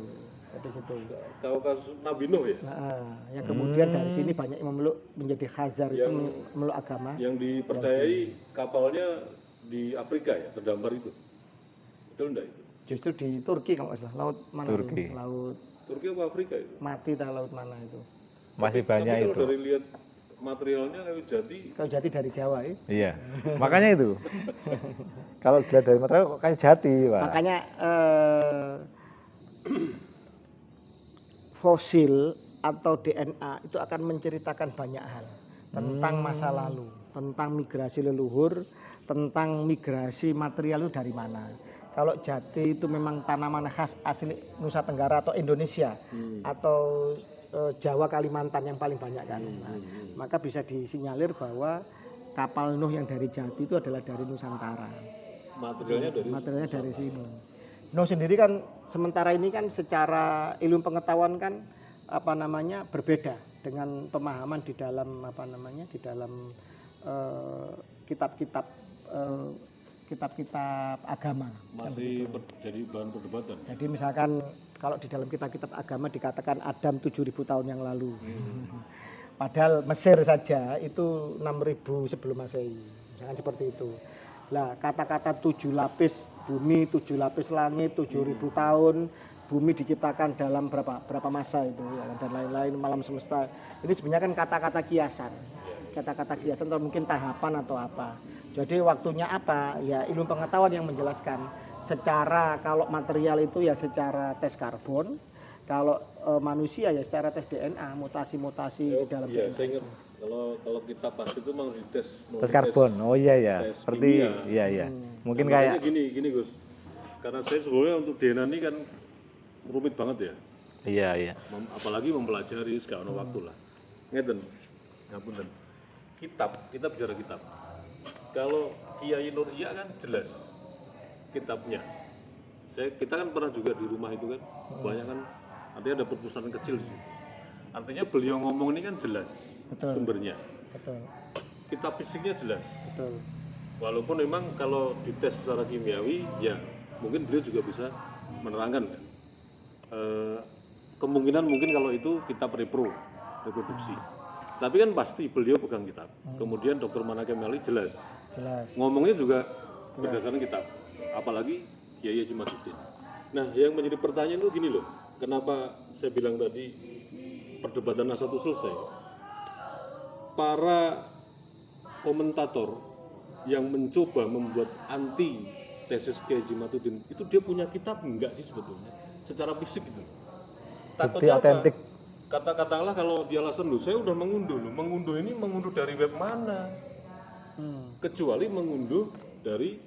Jadi gitu. Kaukasus Nabi Nuh ya? Nah, yang kemudian dari sini banyak yang memeluk menjadi Khazar, itu memeluk agama. Yang dipercayai kapalnya di Afrika ya, terdampar itu. Betul enggak itu? Justru di Turki kalau nggak salah. Laut mana? Turki. Laut Turki apa Afrika itu? Mati tak laut mana itu? Masih banyak tapi itu. Kalau dari lihat materialnya kayu jati dari Jawa ya. Iya, makanya itu. Kalau dilihat dari material kayu jati, Pak. Makanya fosil atau DNA itu akan menceritakan banyak hal tentang masa lalu, tentang migrasi leluhur, tentang migrasi material itu dari mana. Kalau jati itu memang tanaman khas asli Nusa Tenggara atau Indonesia atau Jawa, Kalimantan yang paling banyak kan. Maka bisa disinyalir bahwa kapal Nuh yang dari Jati itu adalah dari Nusantara. Materialnya dari sini. Nuh sendiri kan sementara ini kan secara ilmu pengetahuan kan berbeda dengan pemahaman di dalam di dalam kitab-kitab agama. Masih jadi bahan perdebatan. Jadi misalkan kalau di dalam kitab-kitab agama dikatakan Adam 7.000 tahun yang lalu. Padahal Mesir saja itu 6.000 sebelum Masehi. Misalkan seperti itu. Lah kata-kata 7 lapis bumi, 7 lapis langit, 7.000 tahun, bumi diciptakan dalam berapa masa itu dan lain-lain, malam semesta. Ini sebenarnya kan kata-kata kiasan. Kata-kata kiasan atau mungkin tahapan atau apa. Jadi waktunya apa? Ya ilmu pengetahuan yang menjelaskan. Secara kalau material itu ya secara tes karbon, kalau manusia ya secara tes DNA, mutasi-mutasi di dalam DNA. Saya ingat kalau kita pas itu memang dites tes karbon. Oh iya seperti kimia. Iya. Mungkin kayak gini Gus. Karena saya sebetulnya untuk DNA ini kan rumit banget ya. Iya. Apalagi mempelajari segala waktu lah. Ngeten. Ngapunten. Kita bicara kitab. Kalau Kiai Nur Iya kan jelas kitabnya. Kita kan pernah juga di rumah itu kan, banyak kan, artinya ada perpustakaan kecil di situ. Artinya beliau ngomong ini kan jelas. Betul. Sumbernya. Betul. Kitab fisiknya jelas. Betul. Walaupun memang kalau dites secara kimiawi, ya mungkin beliau juga bisa menerangkan kan. Kemungkinan mungkin kalau itu kitab reproduksi. Tapi kan pasti beliau pegang kitab. Kemudian Dr. Manake Meli jelas. Ngomongnya juga berdasarkan kitab. Apalagi Kiai Haji Masyuddin. Nah, yang menjadi pertanyaan itu gini loh. Kenapa saya bilang tadi perdebatan Nasatul selesai? Para komentator yang mencoba membuat anti tesis Kiai Haji Masyuddin itu dia punya kitab enggak sih sebetulnya? Secara fisik gitu. Takutnya otentik. Katakanlah kalau dia alasan loh, saya udah mengunduh ini mengunduh dari web mana? kecuali mengunduh dari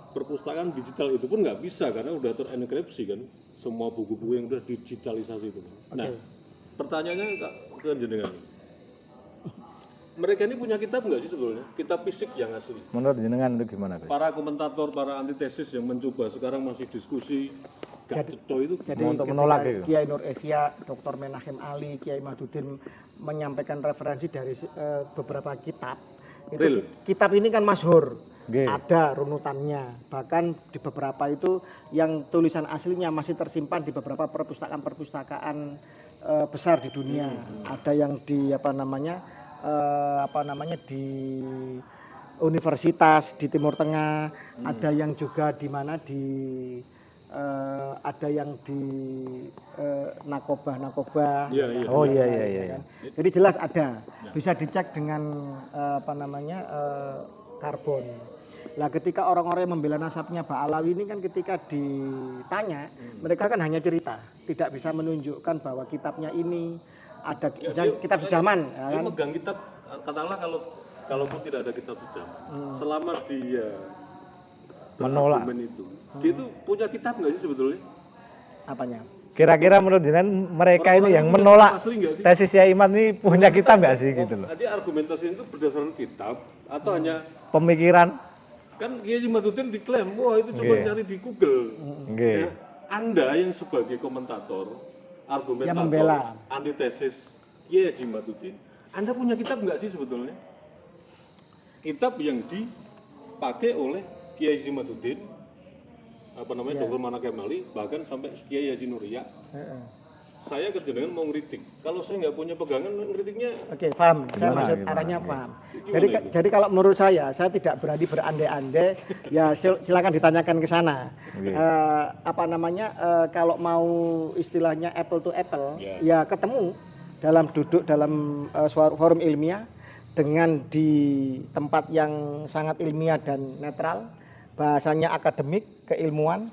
perpustakaan digital, itu pun nggak bisa karena udah terenkripsi kan semua buku-buku yang udah digitalisasi itu. Nah, pertanyaannya ke jenengan, mereka ini punya kitab nggak sih sebetulnya, kitab fisik yang asli? Menurut jenengan itu gimana, Chris? Para komentator, para antitesis yang mencoba sekarang masih diskusi gak ceto itu. Jadi untuk ketika menolak itu. Kiai Nur Evia, Dr. Menachem Ali, Kiai Mahdudin menyampaikan referensi dari beberapa kitab. Itu Real. kitab ini kan masyhur. Oke. Ada runutannya. Bahkan di beberapa itu yang tulisan aslinya masih tersimpan di beberapa perpustakaan besar di dunia. Ada yang di apa namanya di universitas di Timur Tengah, ada yang juga di mana ada yang di Nakoba. Iya. Oh iya. Kan? Jadi jelas ada, bisa dicek dengan karbon. Lah ketika orang-orang yang membela nasabnya Ba'alawi ini kan ketika ditanya, mereka kan hanya cerita, tidak bisa menunjukkan bahwa kitabnya ini ada kitab sejaman. Dia Kan? megang kitab, katakanlah kalaupun tidak ada kitab sejaman, selama dia Menolak. berargumen itu, dia itu punya kitab nggak sih sebetulnya? Apanya? Kira-kira menurut jenengan mereka Orang-orang ini yang itu punya menolak kitab asli nggak sih? tesis Yai Iman ini punya kitab nggak sih gitu loh? Jadi argumentasi itu berdasarkan kitab atau hanya Pemikiran. kan Kiai Jimaduddin diklaim, wah itu cuma Oke. nyari di Google. Oke. Ya, Anda yang sebagai komentator, argumentator, Yang membela. antitesis Kiai Jimaduddin, Anda punya kitab nggak sih sebetulnya? Kitab yang dipakai oleh Kiai Jimaduddin, Dr. Menachem Ali, bahkan sampai Kiai Haji Nuria. Saya kejenengan mau ngeritik. Kalau saya nggak punya pegangan, ngeritiknya Oke, paham. Saya Gimana, maksud gimana? arahnya paham. Gimana itu? Jadi kalau menurut saya tidak berani berandai-andai. Ya silakan ditanyakan ke sana. Oke. Kalau mau istilahnya apple to apple, ya ketemu duduk dalam forum ilmiah dengan di tempat yang sangat ilmiah dan netral, bahasanya akademik, keilmuan.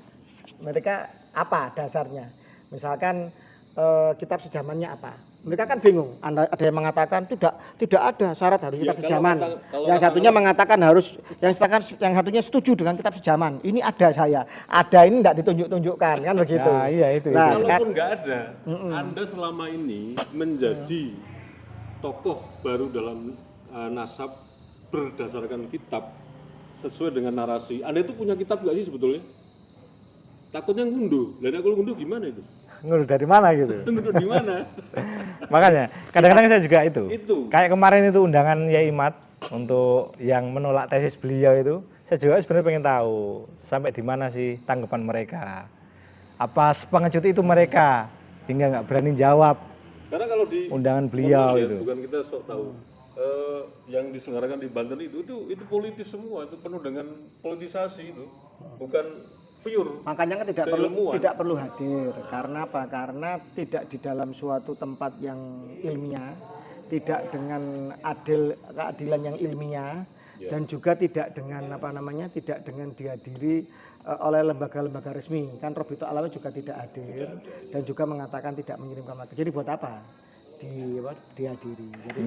Mereka apa dasarnya? Misalkan kitab sejamannya apa? Mereka kan bingung. Ada yang mengatakan tidak ada syarat harus kitab sejaman. Yang satunya mengatakan harus, yang satunya setuju dengan kitab sejaman. Ini ada saya. Ada ini tidak ditunjuk-tunjukkan kan begitu. Ya, iya itu. Nah, kalaupun nggak ada, Anda selama ini menjadi tokoh baru dalam nasab berdasarkan kitab sesuai dengan narasi. Anda itu punya kitab nggak sih sebetulnya? Takutnya ngunduh. Dan kalau ngunduh gimana itu? Ngunduh dari mana gitu? Ngunduh di mana? Makanya kadang-kadang saya juga itu. Itu. Kayak kemarin itu undangan Yai Imat untuk yang menolak tesis beliau itu, saya juga sebenarnya pengen tahu sampai di mana sih tanggapan mereka. Apa pengecut itu mereka hingga nggak berani jawab Karena kalau di undangan beliau mohon maaf ya, itu. bukan kita sok tahu. Yang diselenggarakan di Banten itu politis semua, itu penuh dengan politisasi itu. Bukan pure. Makanya kan keilmuan. tidak perlu hadir. Karena apa? Karena tidak di dalam suatu tempat yang ilmiah, tidak dengan keadilan yang ilmiah, dan juga tidak dengan tidak dengan dihadiri oleh lembaga-lembaga resmi. Kan Robito Alawi juga tidak hadir dan juga mengatakan tidak mengirimkan materi. Jadi buat apa dihadiri? Jadi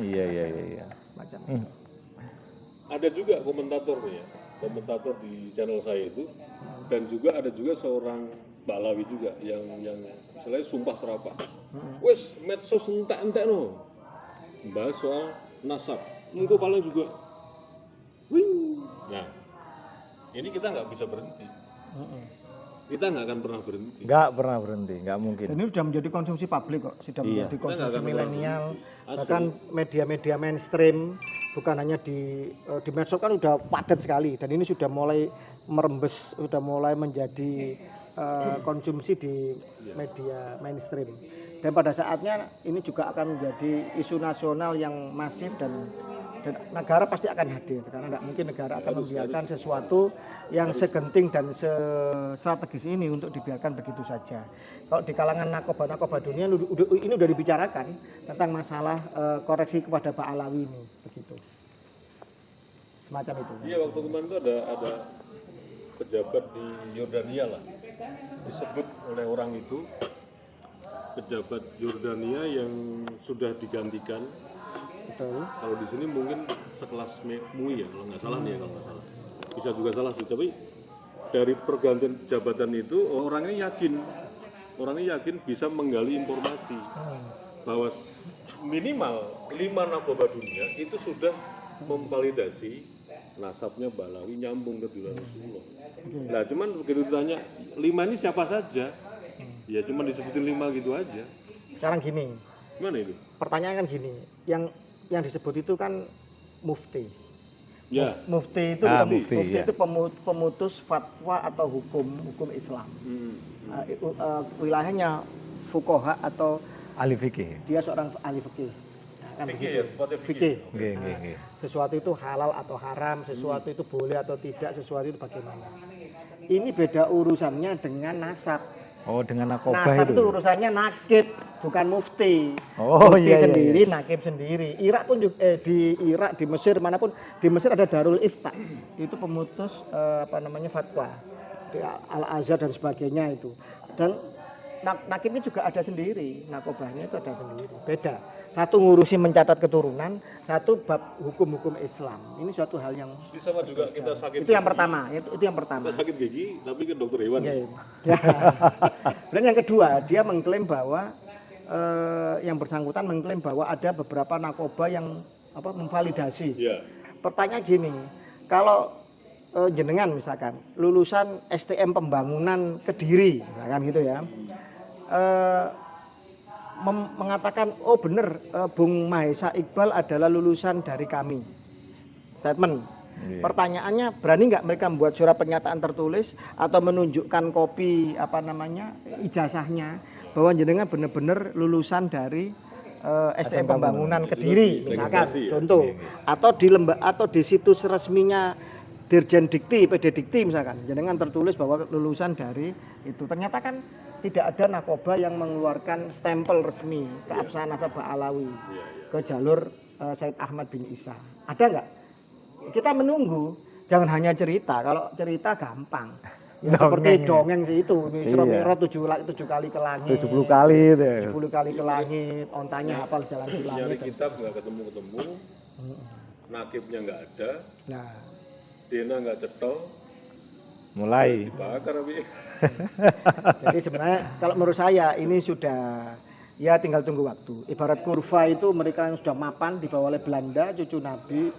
Iya. semacam itu. Ada juga komentator di channel saya itu, dan juga ada juga seorang Ba'alawi juga yang istilahnya sumpah serapah. Wes medsos entek no, bahas soal nasab. Engko paling juga, wing. Nah, ini kita nggak bisa berhenti. Kita nggak akan pernah berhenti. Nggak pernah berhenti, nggak mungkin. Dan ini sudah menjadi konsumsi publik kok, sudah menjadi Kita nggak konsumsi akan milenial, pernah. bahkan media-media mainstream, bukan hanya di medsos kan udah padat sekali, dan ini sudah mulai merembes, sudah mulai menjadi konsumsi di media mainstream. Dan pada saatnya ini juga akan menjadi isu nasional yang masif dan negara pasti akan hadir, karena tidak mungkin negara akan membiarkan sesuatu yang segenting dan strategis ini untuk dibiarkan begitu saja. Kalau di kalangan nakoba dunia ini sudah dibicarakan tentang masalah koreksi kepada Ba'alawi ini, begitu. Semacam itu. Iya, waktu kemarin itu ada pejabat di Yordania lah, disebut oleh orang itu pejabat Yordania yang sudah digantikan Betul. Kalau di sini mungkin sekelas MUI ya kalau nggak salah nih ya, kalau nggak salah. Bisa juga salah sih, tapi dari pergantian jabatan itu orang ini yakin bisa menggali informasi bahwa minimal 5 narkoba dunia itu sudah memvalidasi nasabnya Balawi nyambung ke Dullah Rasulullah. Nah cuman begitu ditanya 5 ini siapa saja, ya cuma disebutin 5 gitu aja. Sekarang gini, Gimana itu? pertanyaan kan gini, yang disebut itu kan mufti. Ya. Mufti itu Mufti, ya. itu pemutus fatwa atau hukum Islam. Wilayahnya fuqaha atau ahli fikih. dia seorang ahli fikih. Nah, kan Fikih begitu. ya, tempatnya fikih. Fikih. Nggih, Nah, nggih, nggih. sesuatu itu halal atau haram, sesuatu itu boleh atau tidak, sesuatu itu bagaimana. Ini beda urusannya dengan nasab. Oh, dengan narkoba Nasab itu. itu urusannya nakib, bukan mufti. Oh, Mufti iya, iya, sendiri, iya. nakib sendiri. Irak pun juga, di Irak, di Mesir manapun, di Mesir ada Darul Ifta. Itu pemutus fatwa. Di Al-Azhar dan sebagainya itu. Dan nakibnya juga ada sendiri, nakobahnya itu ada sendiri. Beda. Satu ngurusi mencatat keturunan, satu bab hukum-hukum Islam. Ini suatu hal yang Jadi sama juga kita sakit itu yang gigi. pertama, itu yang pertama. Kita sakit gigi tapi ke dokter hewan. Ya. Dan yang kedua, dia mengklaim bahwa yang bersangkutan mengklaim bahwa ada beberapa narkoba yang memvalidasi. Ya. Pertanyaan gini, kalau jenengan misalkan lulusan STM Pembangunan Kediri, misalkan gitu ya, mengatakan oh benar Bung Mahesa Iqbal adalah lulusan dari kami, statement. Iya. Pertanyaannya, berani nggak mereka membuat surat pernyataan tertulis atau menunjukkan kopi ijazahnya bahwa jenengan benar-benar lulusan dari STM Pembangunan Kediri, misalkan registrasi ya? contoh, atau di situs resminya Dirjen Dikti, PD Dikti misalkan, jenengan tertulis bahwa lulusan dari itu. Ternyata kan tidak ada narkoba yang mengeluarkan stempel resmi keabsahan nasabah Alawi ke jalur Said Ahmad bin Isa. Ada nggak? Kita menunggu, jangan hanya cerita. Kalau cerita gampang. Ya seperti dongeng sih itu, Isra Mi'raj 7 kali ke langit. 70 kali itu. 70 kali ke langit, ontanya hafal jalan di langit. Nyari kitab nggak ketemu-ketemu, nakibnya nggak ada, Nah, Dena nggak cetol, Mulai. dibakar tapi. jadi sebenarnya kalau menurut saya ini sudah ya tinggal tunggu waktu. Ibarat kurva itu mereka yang sudah mapan dibawa oleh Belanda, cucu Nabi,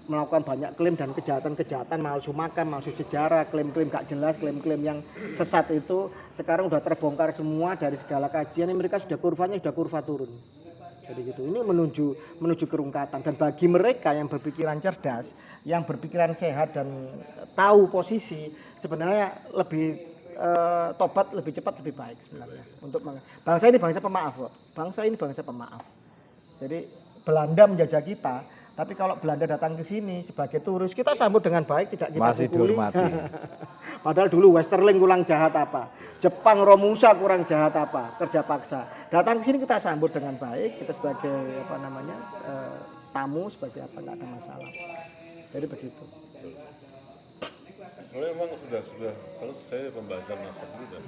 melakukan banyak klaim dan kejahatan-kejahatan, palsu makam, palsu sejarah, klaim-klaim gak jelas, klaim-klaim yang sesat itu sekarang sudah terbongkar semua dari segala kajian. Mereka sudah kurvanya sudah kurva turun. Jadi gitu. Ini menuju kerungkatan, dan bagi mereka yang berpikiran cerdas, yang berpikiran sehat dan tahu posisi, sebenarnya lebih tobat lebih cepat lebih baik sebenarnya. Untuk bangsa ini bangsa pemaaf kok. Bangsa ini bangsa pemaaf. Jadi Belanda menjajah kita, tapi kalau Belanda datang ke sini sebagai turis, kita sambut dengan baik, tidak kita Masih pukuli. dihormati. Padahal dulu Westerling kurang jahat apa, Jepang Romusa kurang jahat apa, kerja paksa. Datang ke sini kita sambut dengan baik, kita sebagai tamu, sebagai apa, nggak ada masalah. Jadi begitu. Soalnya memang sudah selesai pembahasan nasab itu kan.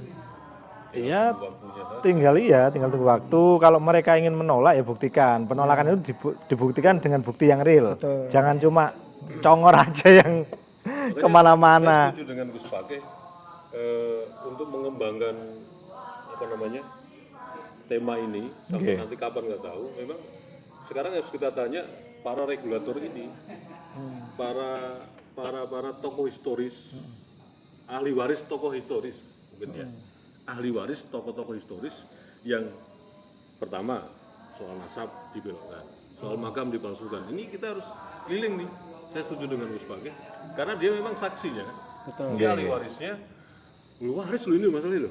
Iya, Waktunya saja. tinggal tunggu waktu. Kalau mereka ingin menolak ya buktikan. Penolakan itu dibuktikan dengan bukti yang real. Betul. Jangan cuma congor aja yang Makanya kemana-mana. Saya setuju dengan Gus Pakeh untuk mengembangkan tema ini sampai nanti kapan nggak tahu. Memang sekarang harus kita tanya para regulator ini, para tokoh historis, ahli waris tokoh historis mungkin ya, ahli waris tokoh-tokoh historis yang pertama soal nasab dibelokkan, soal makam dipalsukan. Ini kita harus keliling nih. Saya setuju dengan Gus Pakeh karena dia memang saksinya, Betul. dia ahli warisnya, lu waris lu ini masalah lo.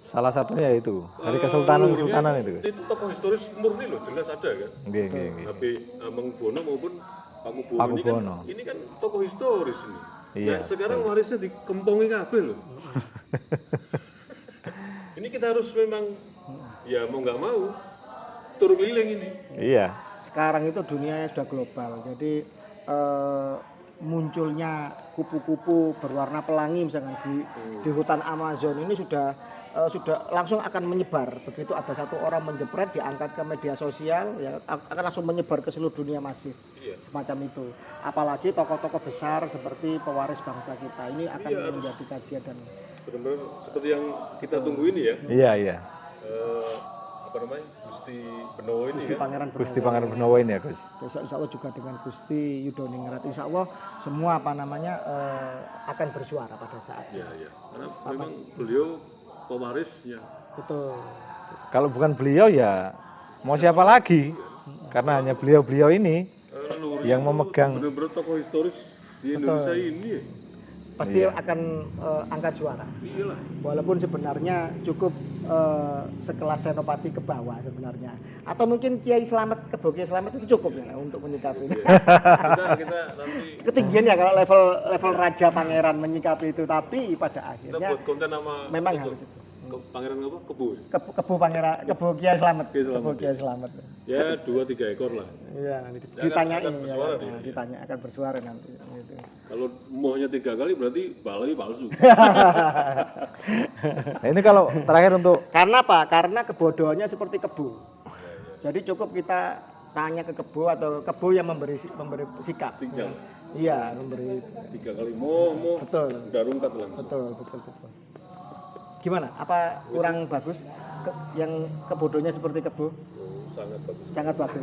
Salah satunya itu dari kesultanan itu. Itu tokoh historis murni loh, jelas ada kan. Nggih. Habib Amengkubuwono maupun Pakubuwono Pakubuwono. ini kan tokoh historis ini. Iya, Nah, sekarang warisnya dikempongi kabeh loh. Ini kita harus memang ya mau nggak mau turun keliling ini. Iya. Sekarang itu dunianya sudah global, jadi munculnya kupu-kupu berwarna pelangi misalkan di hutan Amazon ini sudah sudah langsung akan menyebar. Begitu ada satu orang menjepret, diangkat ke media sosial, ya akan langsung menyebar ke seluruh dunia masif. Iya. Semacam itu. Apalagi tokoh-tokoh besar seperti pewaris bangsa kita ini akan Iya, menjadi kajian dan Benar-benar seperti yang kita tunggu ini ya. Iya, iya. Apa namanya? Gusti Benowo ini Gusti kan. Pangeran Gusti Pangeran Benowo ini ya, Gus. Besok insya Allah juga dengan Gusti Yudoningrat. Insya Allah semua apa namanya akan bersuara pada saat Iya, iya. Karena memang beliau pewarisnya. betul. Kalau bukan beliau ya mau siapa lagi? Karena hanya beliau-beliau ini Leluhurnya yang itu memegang. benar-benar tokoh historis di Indonesia ini ya. Pasti Iya. akan angkat suara. Iyalah. Walaupun sebenarnya cukup sekelas Senopati ke bawah sebenarnya. Atau mungkin Kiai Slamet, Kebo Kiai Slamet itu cukup ya untuk menyikapi ini. Kita nanti Ketinggian ya kalau level raja pangeran menyikapi itu, tapi pada kita akhirnya buat konten sama memang itu. harus itu. Pangeran apa? Kebo. Ya? Kebo pangeran, Kebo Kiai Slamet, Kiai Slamet, Kebo Kiai Slamet. Ya 2-3 ekor lah. Iya, akan ditanyain bersuara ya, dia. ditanya akan bersuara nanti gitu. Kalau mohnya 3 kali berarti balai palsu. Nah, ini kalau terakhir untuk Karena apa? Karena kebodohannya seperti kebo. Jadi cukup kita tanya ke kebo atau kebo yang memberi sikap. Sinyal. Iya, memberi. 3 kali mau Betul. udah rungkat langsung. Betul. Gimana? Apa kurang bagus? Yang kebodohnya seperti kebo? Oh, sangat bagus. Sangat bagus.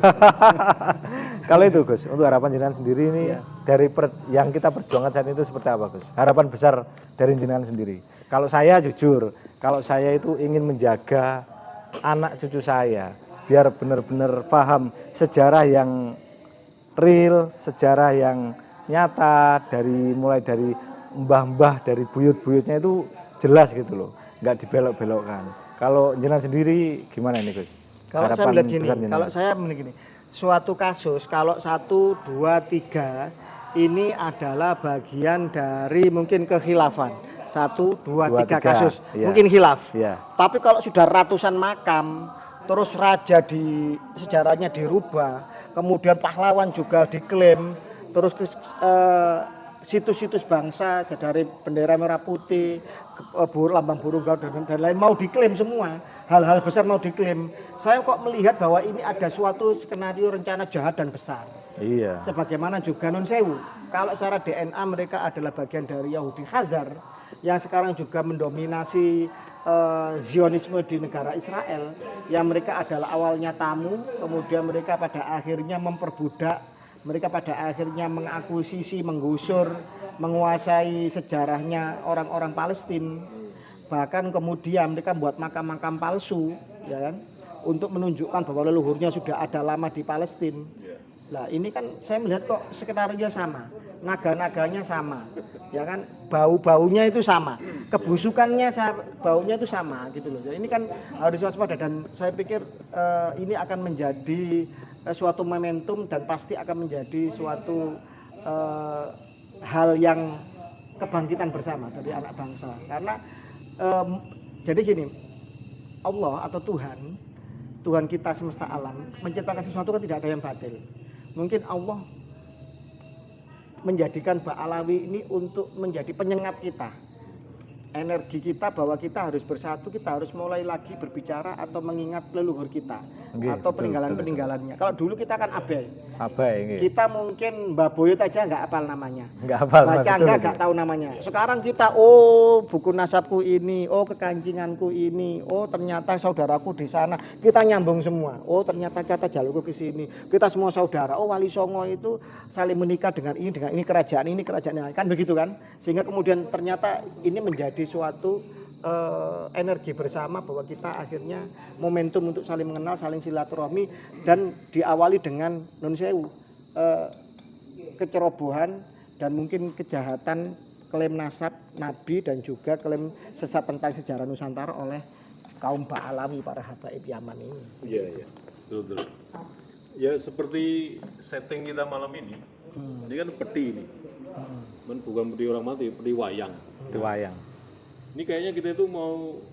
kalau itu Gus, untuk harapan jenengan sendiri ini Iya. dari yang kita perjuangkan saat itu seperti apa Gus? Harapan besar dari jenengan sendiri. Kalau saya jujur, kalau saya itu ingin menjaga anak cucu saya biar benar-benar paham sejarah yang real, sejarah yang nyata mulai dari mbah-mbah, dari buyut-buyutnya itu jelas gitu loh, nggak dibelok-belokkan. Kalau jenengan sendiri gimana ini Gus? Kalau saya Harapan melihat gini, besar jenengan. kalau saya melihat gini, suatu kasus kalau 1, 2, 3 ini adalah bagian dari mungkin kekhilafan. 1, 2, 3 kasus, iya. mungkin khilaf. Iya. Tapi kalau sudah ratusan makam, terus raja sejarahnya dirubah, kemudian pahlawan juga diklaim, terus situs-situs bangsa dari bendera merah putih, lambang burung garuda dan lain mau diklaim semua, hal-hal besar mau diklaim. Saya kok melihat bahwa ini ada suatu skenario rencana jahat dan besar. Iya. Sebagaimana juga Nun Sewu, kalau secara DNA mereka adalah bagian dari Yahudi Khazar yang sekarang juga mendominasi Zionisme di negara Israel, yang mereka adalah awalnya tamu, kemudian mereka pada akhirnya memperbudak, mereka pada akhirnya mengakuisisi, menggusur, menguasai sejarahnya orang-orang Palestina. Bahkan kemudian mereka membuat makam-makam palsu, ya kan, untuk menunjukkan bahwa leluhurnya sudah ada lama di Palestina. Nah ini kan saya melihat kok skenario sama, naga-naganya sama, ya kan, bau-baunya itu sama, kebusukannya baunya itu sama gitu loh. Jadi ini kan harus waspada dan saya pikir ini akan menjadi suatu momentum dan pasti akan menjadi suatu hal yang kebangkitan bersama dari anak bangsa. Karena jadi gini, Allah atau Tuhan kita semesta alam menciptakan sesuatu kan tidak ada yang batil. Mungkin Allah menjadikan Ba'alawi ini untuk menjadi penyengat kita, energi kita, bahwa kita harus bersatu, kita harus mulai lagi berbicara atau mengingat leluhur kita, atau peninggalan-peninggalannya. Kalau dulu kita kan abai, kita mungkin Mbak Boyot aja nggak hafal namanya, nggak hafal, baca nggak tahu namanya. Sekarang kita buku nasabku ini, kekancinganku ini, ternyata saudaraku di sana, kita nyambung semua. Ternyata kata jalurku ke sini, kita semua saudara. Wali Songo itu saling menikah dengan ini kerajaan ini kan begitu kan, sehingga kemudian ternyata ini menjadi suatu energi bersama bahwa kita akhirnya momentum untuk saling mengenal, saling silaturahmi, dan diawali dengan Nun Sewu, kecerobohan dan mungkin kejahatan, klaim nasab Nabi dan juga klaim sesat tentang sejarah Nusantara oleh kaum Ba'alawi, para habaib Yaman ini. Iya, betul. Ya seperti setting kita malam ini, ini kan peti ini, bukan peti orang mati, peti wayang. Di wayang. Ini kayaknya kita itu mau